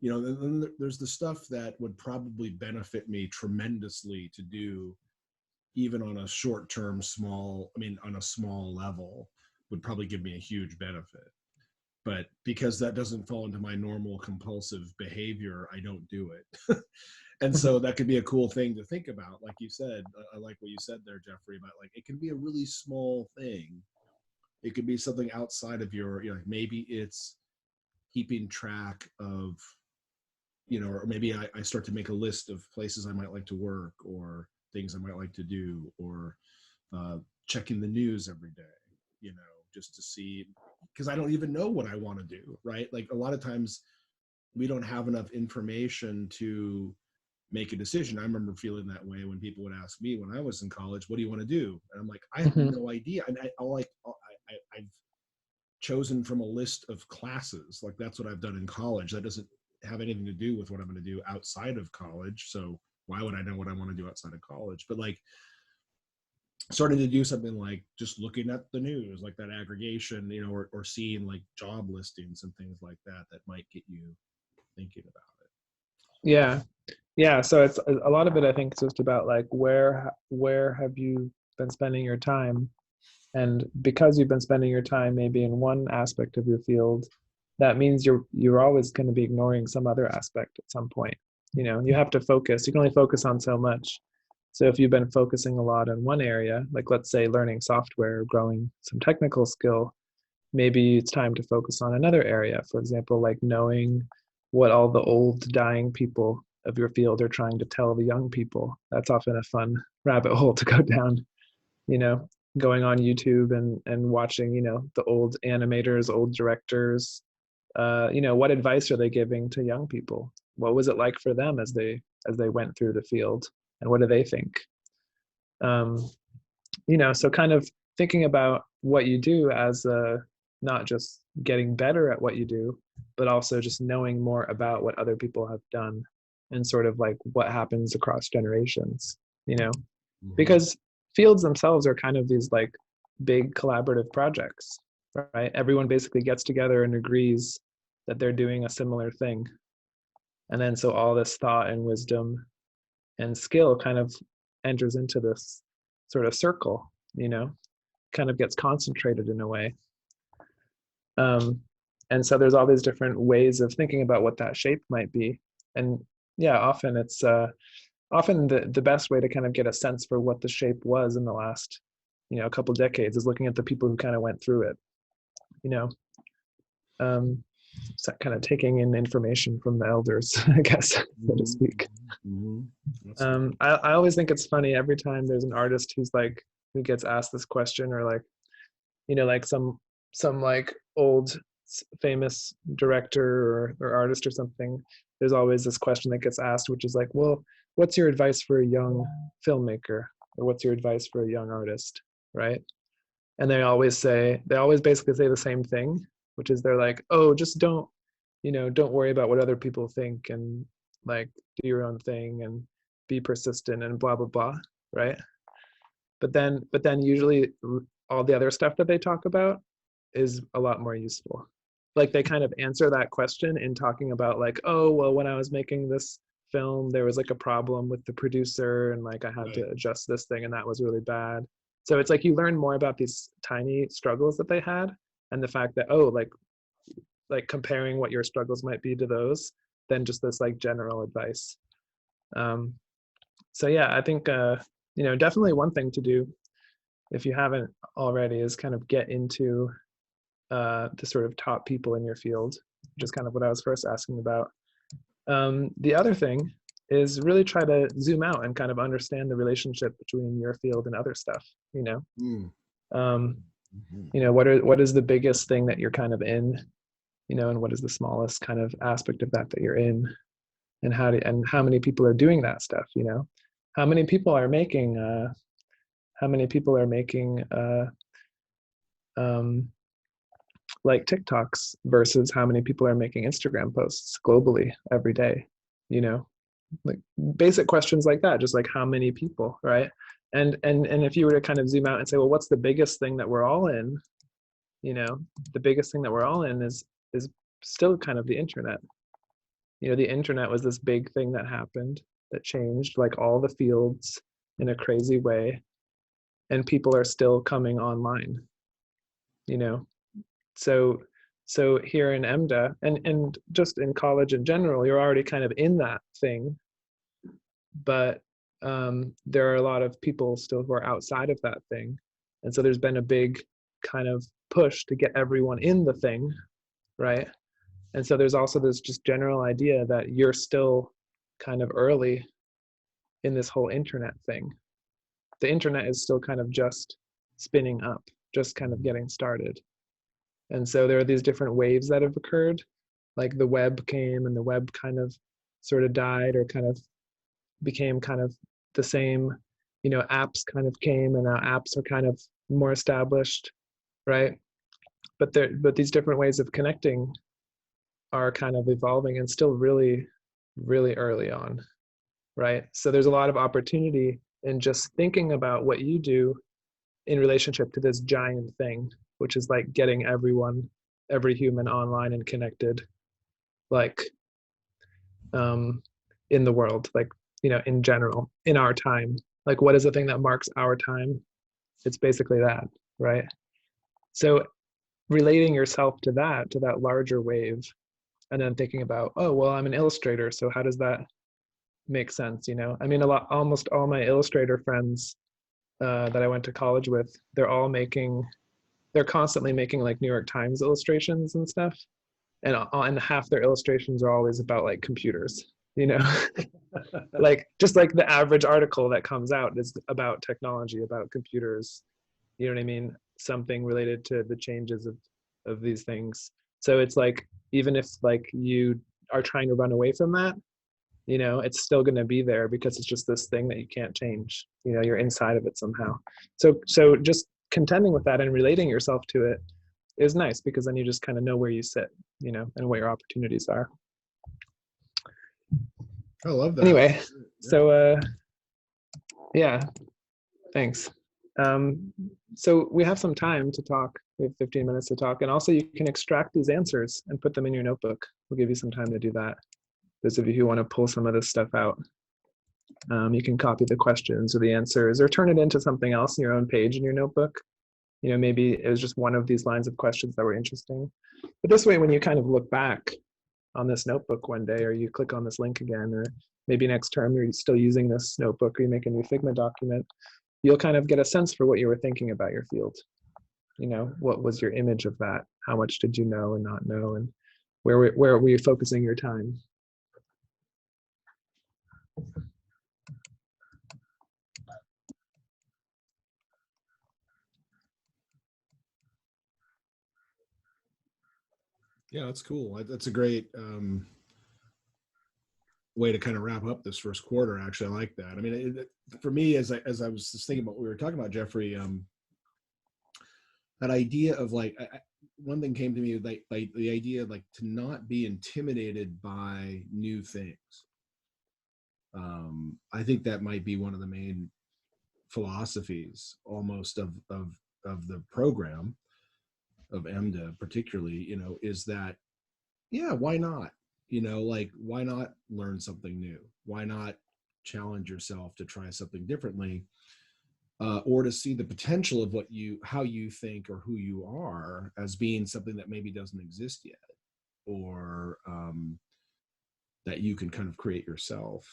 You know, then there's the stuff that would probably benefit me tremendously to do, even on a short-term on a small level, would probably give me a huge benefit. But because that doesn't fall into my normal compulsive behavior, I don't do it. And so that could be a cool thing to think about. Like you said, I like what you said there, Jeffrey, about like, it can be a really small thing. It could be something outside of your, you know, maybe it's keeping track of, you know, or maybe I start to make a list of places I might like to work, or things I might like to do, or checking the news every day, you know, just to see, because I don't even know what I want to do, right? Like, a lot of times we don't have enough information to make a decision. I remember feeling that way when people would ask me when I was in college, what do you want to do? And I'm like, I have no idea. And I've chosen from a list of classes. Like, that's what I've done in college. That doesn't have anything to do with what I'm going to do outside of college. So why would I know what I want to do outside of college? But like, starting to do something like just looking at the news, like that aggregation, you know, or seeing like job listings and things like that, that might get you thinking about it. Yeah, so it's a lot of it, I think, is just about like where have you been spending your time, and because you've been spending your time maybe in one aspect of your field, that means you're always going to be ignoring some other aspect at some point. You know, you have to focus. You can only focus on so much. So if you've been focusing a lot in one area, like let's say learning software, growing some technical skill, maybe it's time to focus on another area. For example, like knowing what all the old dying people of your field are trying to tell the young people. That's often a fun rabbit hole to go down, you know, going on YouTube and watching, you know, the old animators, old directors, you know, what advice are they giving to young people? What was it like for them as they went through the field, and what do they think? You know, so kind of thinking about what you do as not just getting better at what you do, but also just knowing more about what other people have done, and sort of like what happens across generations, you know, because fields themselves are kind of these like big collaborative projects, right? Everyone basically gets together and agrees that they're doing a similar thing. And then so all this thought and wisdom and skill kind of enters into this sort of circle, you know, kind of gets concentrated in a way. And so there's all these different ways of thinking about what that shape might be. And yeah, often it's often the best way to kind of get a sense for what the shape was in the last, you know, a couple decades is looking at the people who kind of went through it, you know. So kind of taking in information from the elders, I guess, so to speak. I always think it's funny every time there's an artist who's like, who gets asked this question, or like, you know, like some like old famous director or artist or something, there's always this question that gets asked, which is like, well, what's your advice for a young filmmaker, or what's your advice for a young artist, right? And they always basically say the same thing, which is they're like, oh, just don't worry about what other people think, and like do your own thing and be persistent and blah blah blah, right? But then usually all the other stuff that they talk about is a lot more useful. Like they kind of answer that question in talking about like, oh, well, when I was making this film, there was like a problem with the producer, and like I had to adjust this thing, and that was really bad. So it's like you learn more about these tiny struggles that they had, and the fact that, oh, like comparing what your struggles might be to those, than just this like general advice. So yeah, I think you know, definitely one thing to do if you haven't already, is kind of get into the sort of top people in your field, which is kind of what I was first asking about. The other thing is really try to zoom out and kind of understand the relationship between your field and other stuff, you know. You know, what is the biggest thing that you're kind of in, you know, and what is the smallest kind of aspect of that you're in, and how many people are doing that stuff, you know. How many people are making like TikToks versus how many people are making Instagram posts globally every day, you know, like basic questions like that, just like how many people, right? And if you were to kind of zoom out and say, well, what's the biggest thing that we're all in, you know, the biggest thing that we're all in is still kind of the internet. You know, the internet was this big thing that happened that changed like all the fields in a crazy way, and people are still coming online, you know. So here in EMDA and just in college in general, you're already kind of in that thing, but there are a lot of people still who are outside of that thing. And so there's been a big kind of push to get everyone in the thing, right? And so there's also this just general idea that you're still kind of early in this whole internet thing. The internet is still kind of just spinning up, just kind of getting started. And so there are these different waves that have occurred, like the web came and the web kind of sort of died or kind of became kind of the same, you know, apps kind of came and now apps are kind of more established, right? But these different ways of connecting are kind of evolving and still really, really early on, right? So there's a lot of opportunity in just thinking about what you do in relationship to this giant thing, which is like getting every human online and connected, like in the world, like, you know, in general, in our time. Like, what is the thing that marks our time? It's basically that, right? So relating yourself to that larger wave, and then thinking about, oh, well, I'm an illustrator, so how does that make sense, you know? I mean, almost all my illustrator friends that I went to college with, they're constantly making like New York Times illustrations and stuff, and half their illustrations are always about like computers, you know. Like just like the average article that comes out is about technology, about computers, you know what I mean, something related to the changes of these things. So it's like, even if like you are trying to run away from that, you know, it's still going to be there because it's just this thing that you can't change, you know, you're inside of it somehow. So just contending with that and relating yourself to it is nice, because then you just kind of know where you sit, you know, and what your opportunities are. I love that. Anyway, so yeah, thanks. So we have some time to talk. We have 15 minutes to talk, and also you can extract these answers and put them in your notebook. We'll give you some time to do that. Those of you who want to pull some of this stuff out, you can copy the questions or the answers or turn it into something else in your own page in your notebook. You know, maybe it was just one of these lines of questions that were interesting. But this way, when you kind of look back on this notebook one day, or you click on this link again, or maybe next term you're still using this notebook, or you make a new Figma document, you'll kind of get a sense for what you were thinking about your field. You know, what was your image of that? How much did you know and not know? And where were you focusing your time? Yeah, that's cool. That's a great way to kind of wrap up this first quarter. Actually, I like that. I mean, for me, as I was just thinking about what we were talking about, Jeffrey, that idea of like, one thing came to me, like the idea of like to not be intimidated by new things. I think that might be one of the main philosophies almost of the program of EMDA, particularly, you know, is that, yeah, why not? You know, like, why not learn something new? Why not challenge yourself to try something differently, or to see the potential of how you think or who you are as being something that maybe doesn't exist yet, or that you can kind of create yourself.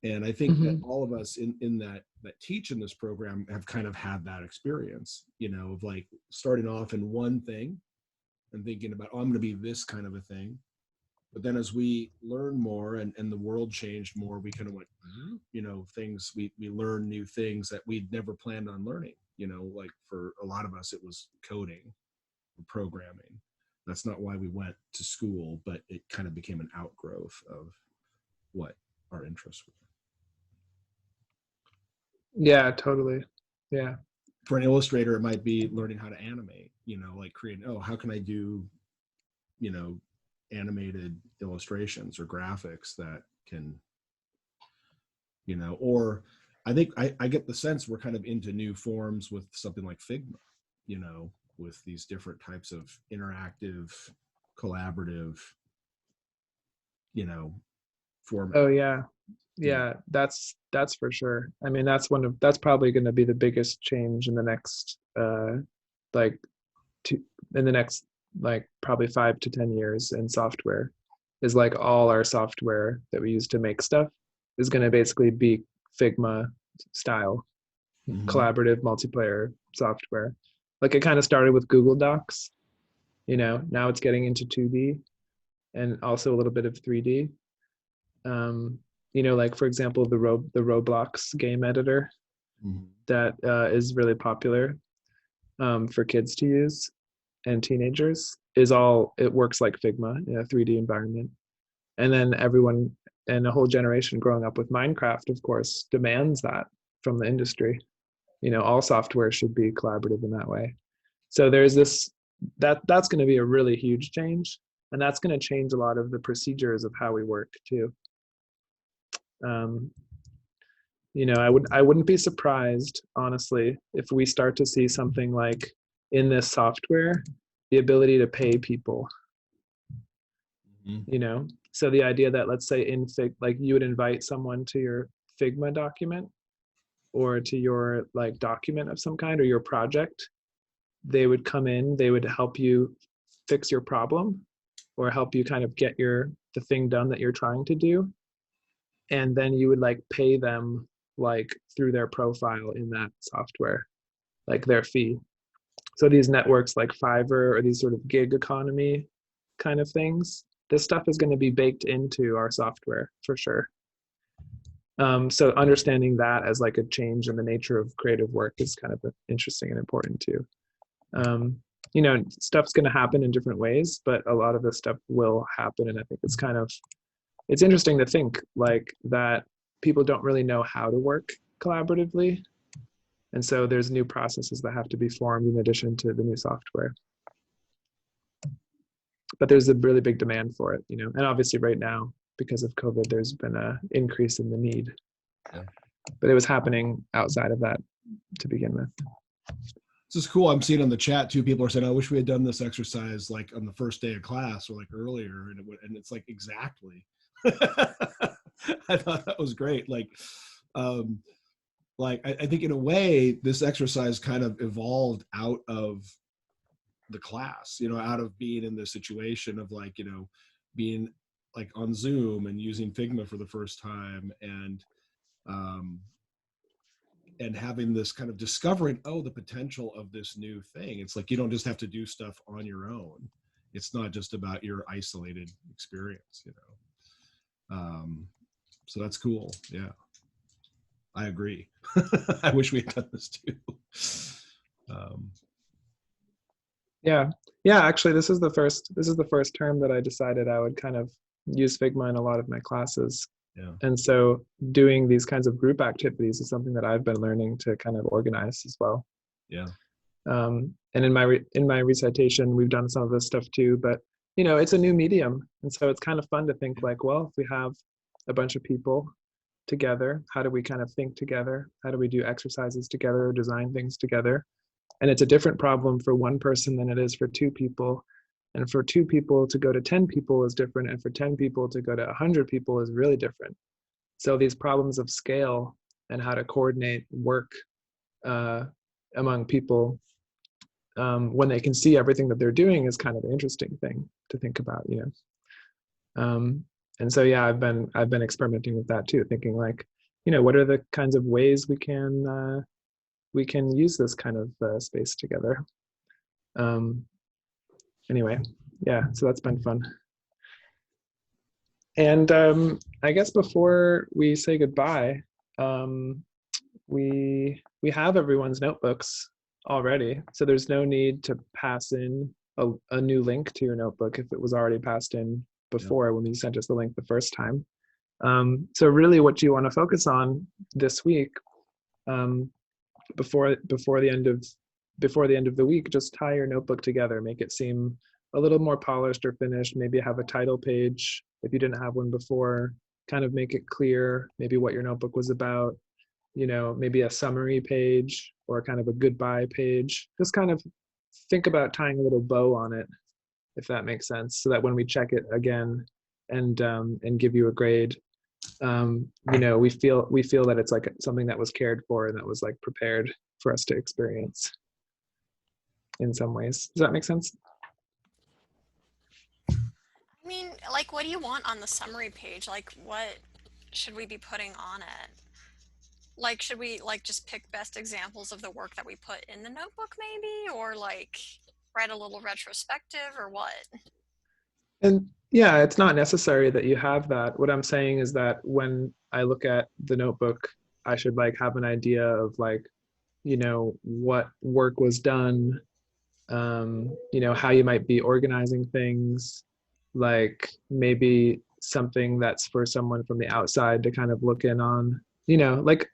And I think that all of us in that teach in this program have kind of had that experience, you know, of like starting off in one thing and thinking about, oh, I'm going to be this kind of a thing. But then as we learn more and the world changed more, we kind of went, you know, things, we learn new things that we'd never planned on learning, you know, like for a lot of us, it was coding or programming. That's not why we went to school, but it kind of became an outgrowth of what our interests were. Yeah, totally. Yeah. For an illustrator, it might be learning how to animate, you know, like creating, oh, how can I do, you know, animated illustrations or graphics that can, you know, or I think I get the sense we're kind of into new forms with something like Figma, you know, with these different types of interactive, collaborative, you know, format. Oh yeah. Yeah, that's for sure. I mean, that's probably going to be the biggest change in the next like probably 5 to 10 years in software, is like all our software that we use to make stuff is going to basically be Figma style, collaborative multiplayer software. Like it kind of started with Google Docs, you know, now it's getting into 2D and also a little bit of 3D. You know, like for example, the Roblox game editor that is really popular for kids to use and teenagers it works like Figma in a 3D environment. And then everyone and a whole generation growing up with Minecraft, of course, demands that from the industry. You know, all software should be collaborative in that way. So there's that's going to be a really huge change, and that's going to change a lot of the procedures of how we work too. You know, I wouldn't be surprised, honestly, if we start to see something like in this software, the ability to pay people. You know, so the idea that, let's say like you would invite someone to your Figma document or to your like document of some kind or your project, they would come in, they would help you fix your problem or help you kind of get the thing done that you're trying to do. And then you would like pay them like through their profile in that software, like their fee. So these networks like Fiverr or these sort of gig economy kind of things, this stuff is going to be baked into our software for sure. So understanding that as like a change in the nature of creative work is kind of interesting and important too. You know, stuff's going to happen in different ways, but a lot of this stuff will happen. And I think it's interesting to think like that people don't really know how to work collaboratively. And so there's new processes that have to be formed in addition to the new software. But there's a really big demand for it, you know, and obviously right now, because of COVID, there's been an increase in the need. Yeah. But it was happening outside of that to begin with. This is cool. I'm seeing in the chat too, people are saying, I wish we had done this exercise like on the first day of class or like earlier. And it's like, exactly. I thought that was great. Like I think in a way, this exercise kind of evolved out of the class, you know, out of being in this situation of like, you know, being like on Zoom and using Figma for the first time and having this kind of discovering, oh, the potential of this new thing. It's like, you don't just have to do stuff on your own. It's not just about your isolated experience, you know? So that's cool. Yeah, I agree. I wish we had done this too. Yeah, actually this is the first term that I decided I would kind of use Figma in a lot of my classes. Yeah. And so doing these kinds of group activities is something that I've been learning to kind of organize as well. Yeah. And in my recitation, we've done some of this stuff too, but you know, it's a new medium. And so it's kind of fun to think like, well, if we have a bunch of people together, how do we kind of think together? How do we do exercises together or design things together? And it's a different problem for one person than it is for two people. And for 2 people to go to 10 people is different. And for 10 people to go to 100 people is really different. So these problems of scale and how to coordinate work among people when they can see everything that they're doing is kind of an interesting thing to think about, you know. so yeah, I've been experimenting with that too, thinking like, what are the kinds of ways we can use this kind of space together. Anyway, yeah, so that's been fun. And I guess before we say goodbye, we have everyone's notebooks already, so there's no need to pass in a new link to your notebook if it was already passed in before when you sent us the link the first time. So really what you want to focus on this week, before the end of the week, just tie your notebook together, make it seem a little more polished or finished. Maybe have a title page if you didn't have one before, kind of make it clear maybe what your notebook was about, maybe a summary page or kind of a goodbye page. Just kind of think about tying a little bow on it, if that makes sense, so that when we check it again and give you a grade, we feel that it's like something that was cared for and that was like prepared for us to experience in some ways. Does that make sense? I mean, like, what do you want on the summary page? Like, what should we be putting on it? Like, should we like just pick best examples of the work that we put in the notebook maybe, or like write a little retrospective, or what? And yeah, it's not necessary that you have that. What I'm saying is that when I look at the notebook, I should like have an idea of like, what work was done, how you might be organizing things, like maybe something that's for someone from the outside to kind of look in on, like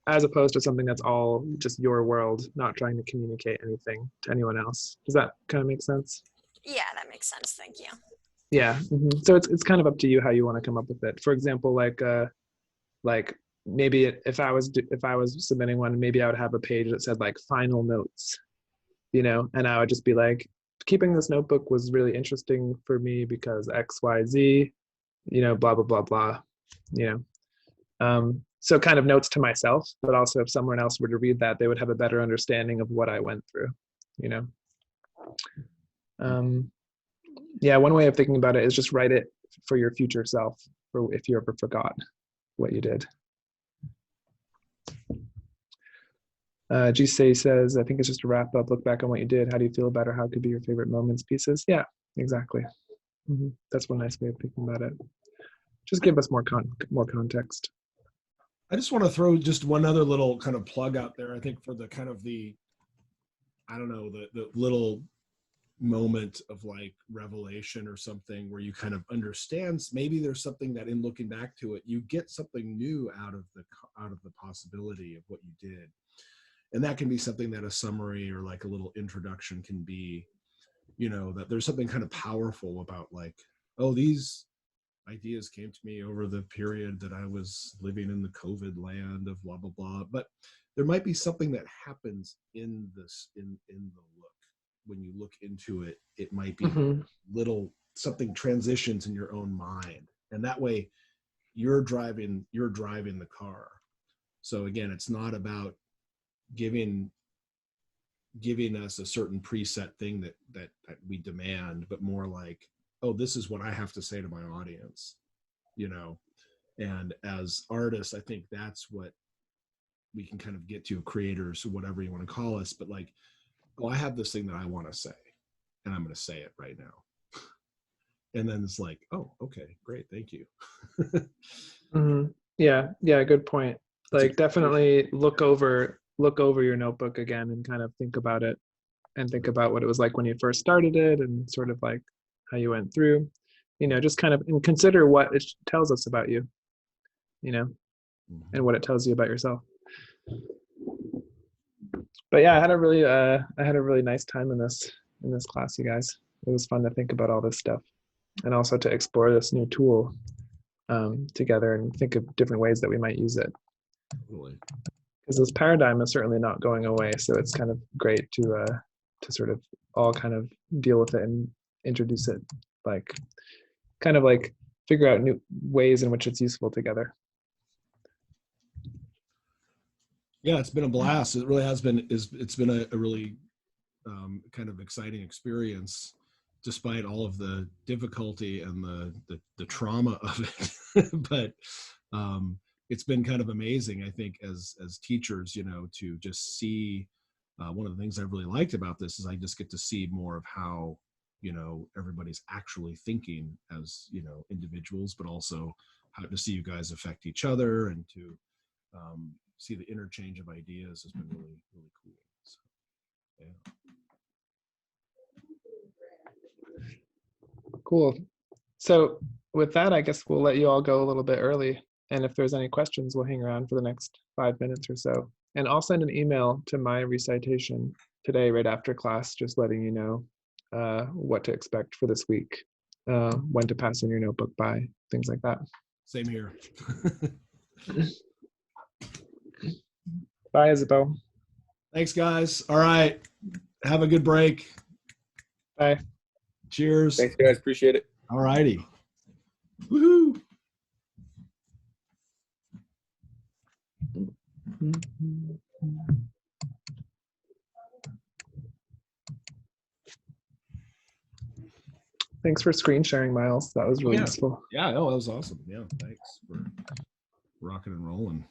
as opposed to something that's all just your world, not trying to communicate anything to anyone else. Does that kind of make sense? Yeah, that makes sense. Thank you. Yeah. So it's kind of up to you how you want to come up with it. For example, like maybe if I was submitting one, maybe I would have a page that said like final notes, and I would just be like, keeping this notebook was really interesting for me because XYZ, blah blah blah blah, so kind of notes to myself, but also if someone else were to read that, they would have a better understanding of what I went through. Yeah, one way of thinking about it is just write it for your future self, for if you ever forgot what you did. Jisei says, I think it's just a wrap up. Look back on what you did. How do you feel about it? How could be your favorite moments, pieces? Yeah, exactly. That's one nice way of thinking about it. Just give us more context. I just want to throw just one other little kind of plug out there. I think for the kind of the little moment of like revelation or something where you kind of understand, maybe there's something that in looking back to it, you get something new out of the possibility of what you did. And that can be something that a summary or like a little introduction can be, that there's something kind of powerful about like, oh, these ideas came to me over the period that I was living in the COVID land of blah, blah, blah. But there might be something that happens in the look. When you look into it, it might be little something transitions in your own mind. And that way you're driving the car. So again, it's not about giving us a certain preset thing that we demand, but more like, oh, this is what I have to say to my audience, and as artists, I think that's what we can kind of get to, creators or whatever you want to call us, but like, oh, I have this thing that I want to say and I'm going to say it right now. And then it's like, oh, okay, great. Thank you. Yeah. Good point. Like definitely look over your notebook again and kind of think about it and think about what it was like when you first started it and sort of like how you went through, just kind of, and consider what it tells us about you, and what it tells you about yourself. But yeah, I had a really nice time in this class, you guys. It was fun to think about all this stuff and also to explore this new tool together and think of different ways that we might use it. Because this paradigm is certainly not going away, so it's kind of great to sort of all kind of deal with it and introduce it, like kind of like figure out new ways in which it's useful together. Yeah, it's been a blast. It really has been. It's been a really kind of exciting experience. despite all of the difficulty and the trauma of it. But it's been kind of amazing, I think, as teachers, to just see. One of the things I really liked about this is I just get to see more of how everybody's actually thinking as individuals, but also how to see you guys affect each other, and to see the interchange of ideas has been really, really cool. So, yeah. Cool. So with that, I guess we'll let you all go a little bit early. And if there's any questions, we'll hang around for the next 5 minutes or so. And I'll send an email to my recitation today right after class, just letting you know what to expect for this week, when to pass in your notebook by, things like that. Same here. Bye, Isabel. Thanks, guys. All right. Have a good break. Bye. Cheers. Thanks, guys. Appreciate it. All righty. Woohoo. Thanks for screen sharing, Miles. That was really useful. Yeah, that was awesome. Yeah, thanks for rocking and rolling.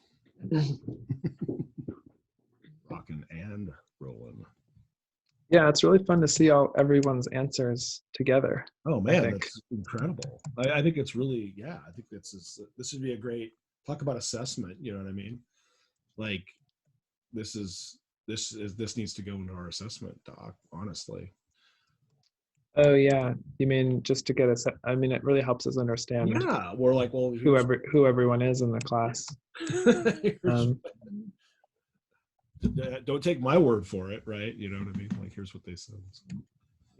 Rocking and rolling. Yeah, it's really fun to see everyone's answers together. Oh man, that's incredible. I think it's really, I think this would be a great talk about assessment. You know what I mean? Like this needs to go into our assessment doc, honestly. Oh yeah, you mean just to get us? I mean, it really helps us understand. Yeah, we're like, well, who everyone is in the class. Don't take my word for it, right? You know what I mean? Like, here's what they said.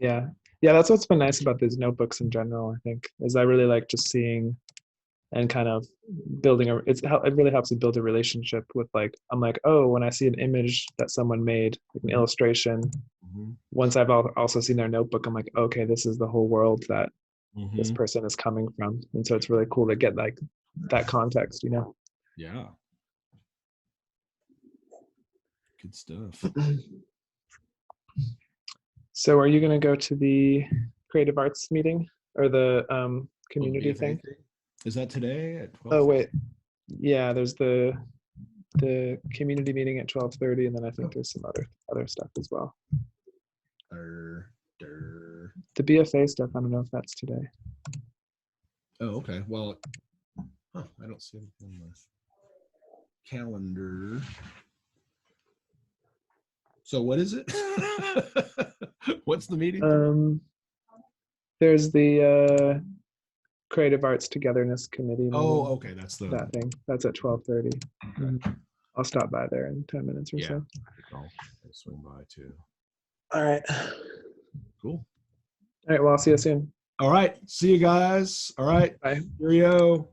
Yeah, that's what's been nice about these notebooks in general. I think is I really like just seeing and kind of building it really helps me build a relationship with, like, I'm like, oh, when I see an image that someone made, like an illustration, once I've also seen their notebook, I'm like, okay, this is the whole world that this person is coming from. And so it's really cool to get like that context, Yeah. Good stuff. So are you going to go to the creative arts meeting or the community thing? Is that today at 12? Oh wait, yeah, there's the community meeting at 12:30, and then I think there's some other stuff as well. The BFA stuff, I don't know if that's today. Oh, okay. Well, I don't see anything on the calendar. So what is it? What's the meeting? There's the Creative Arts Togetherness Committee. Oh, okay. That's that thing. That's at 12:30. Okay. I'll stop by there in 10 minutes or so. I think I'll swing by too. All right. Cool. All right. Well, I'll see you soon. All right. See you guys. All right. Bye. Cheerio.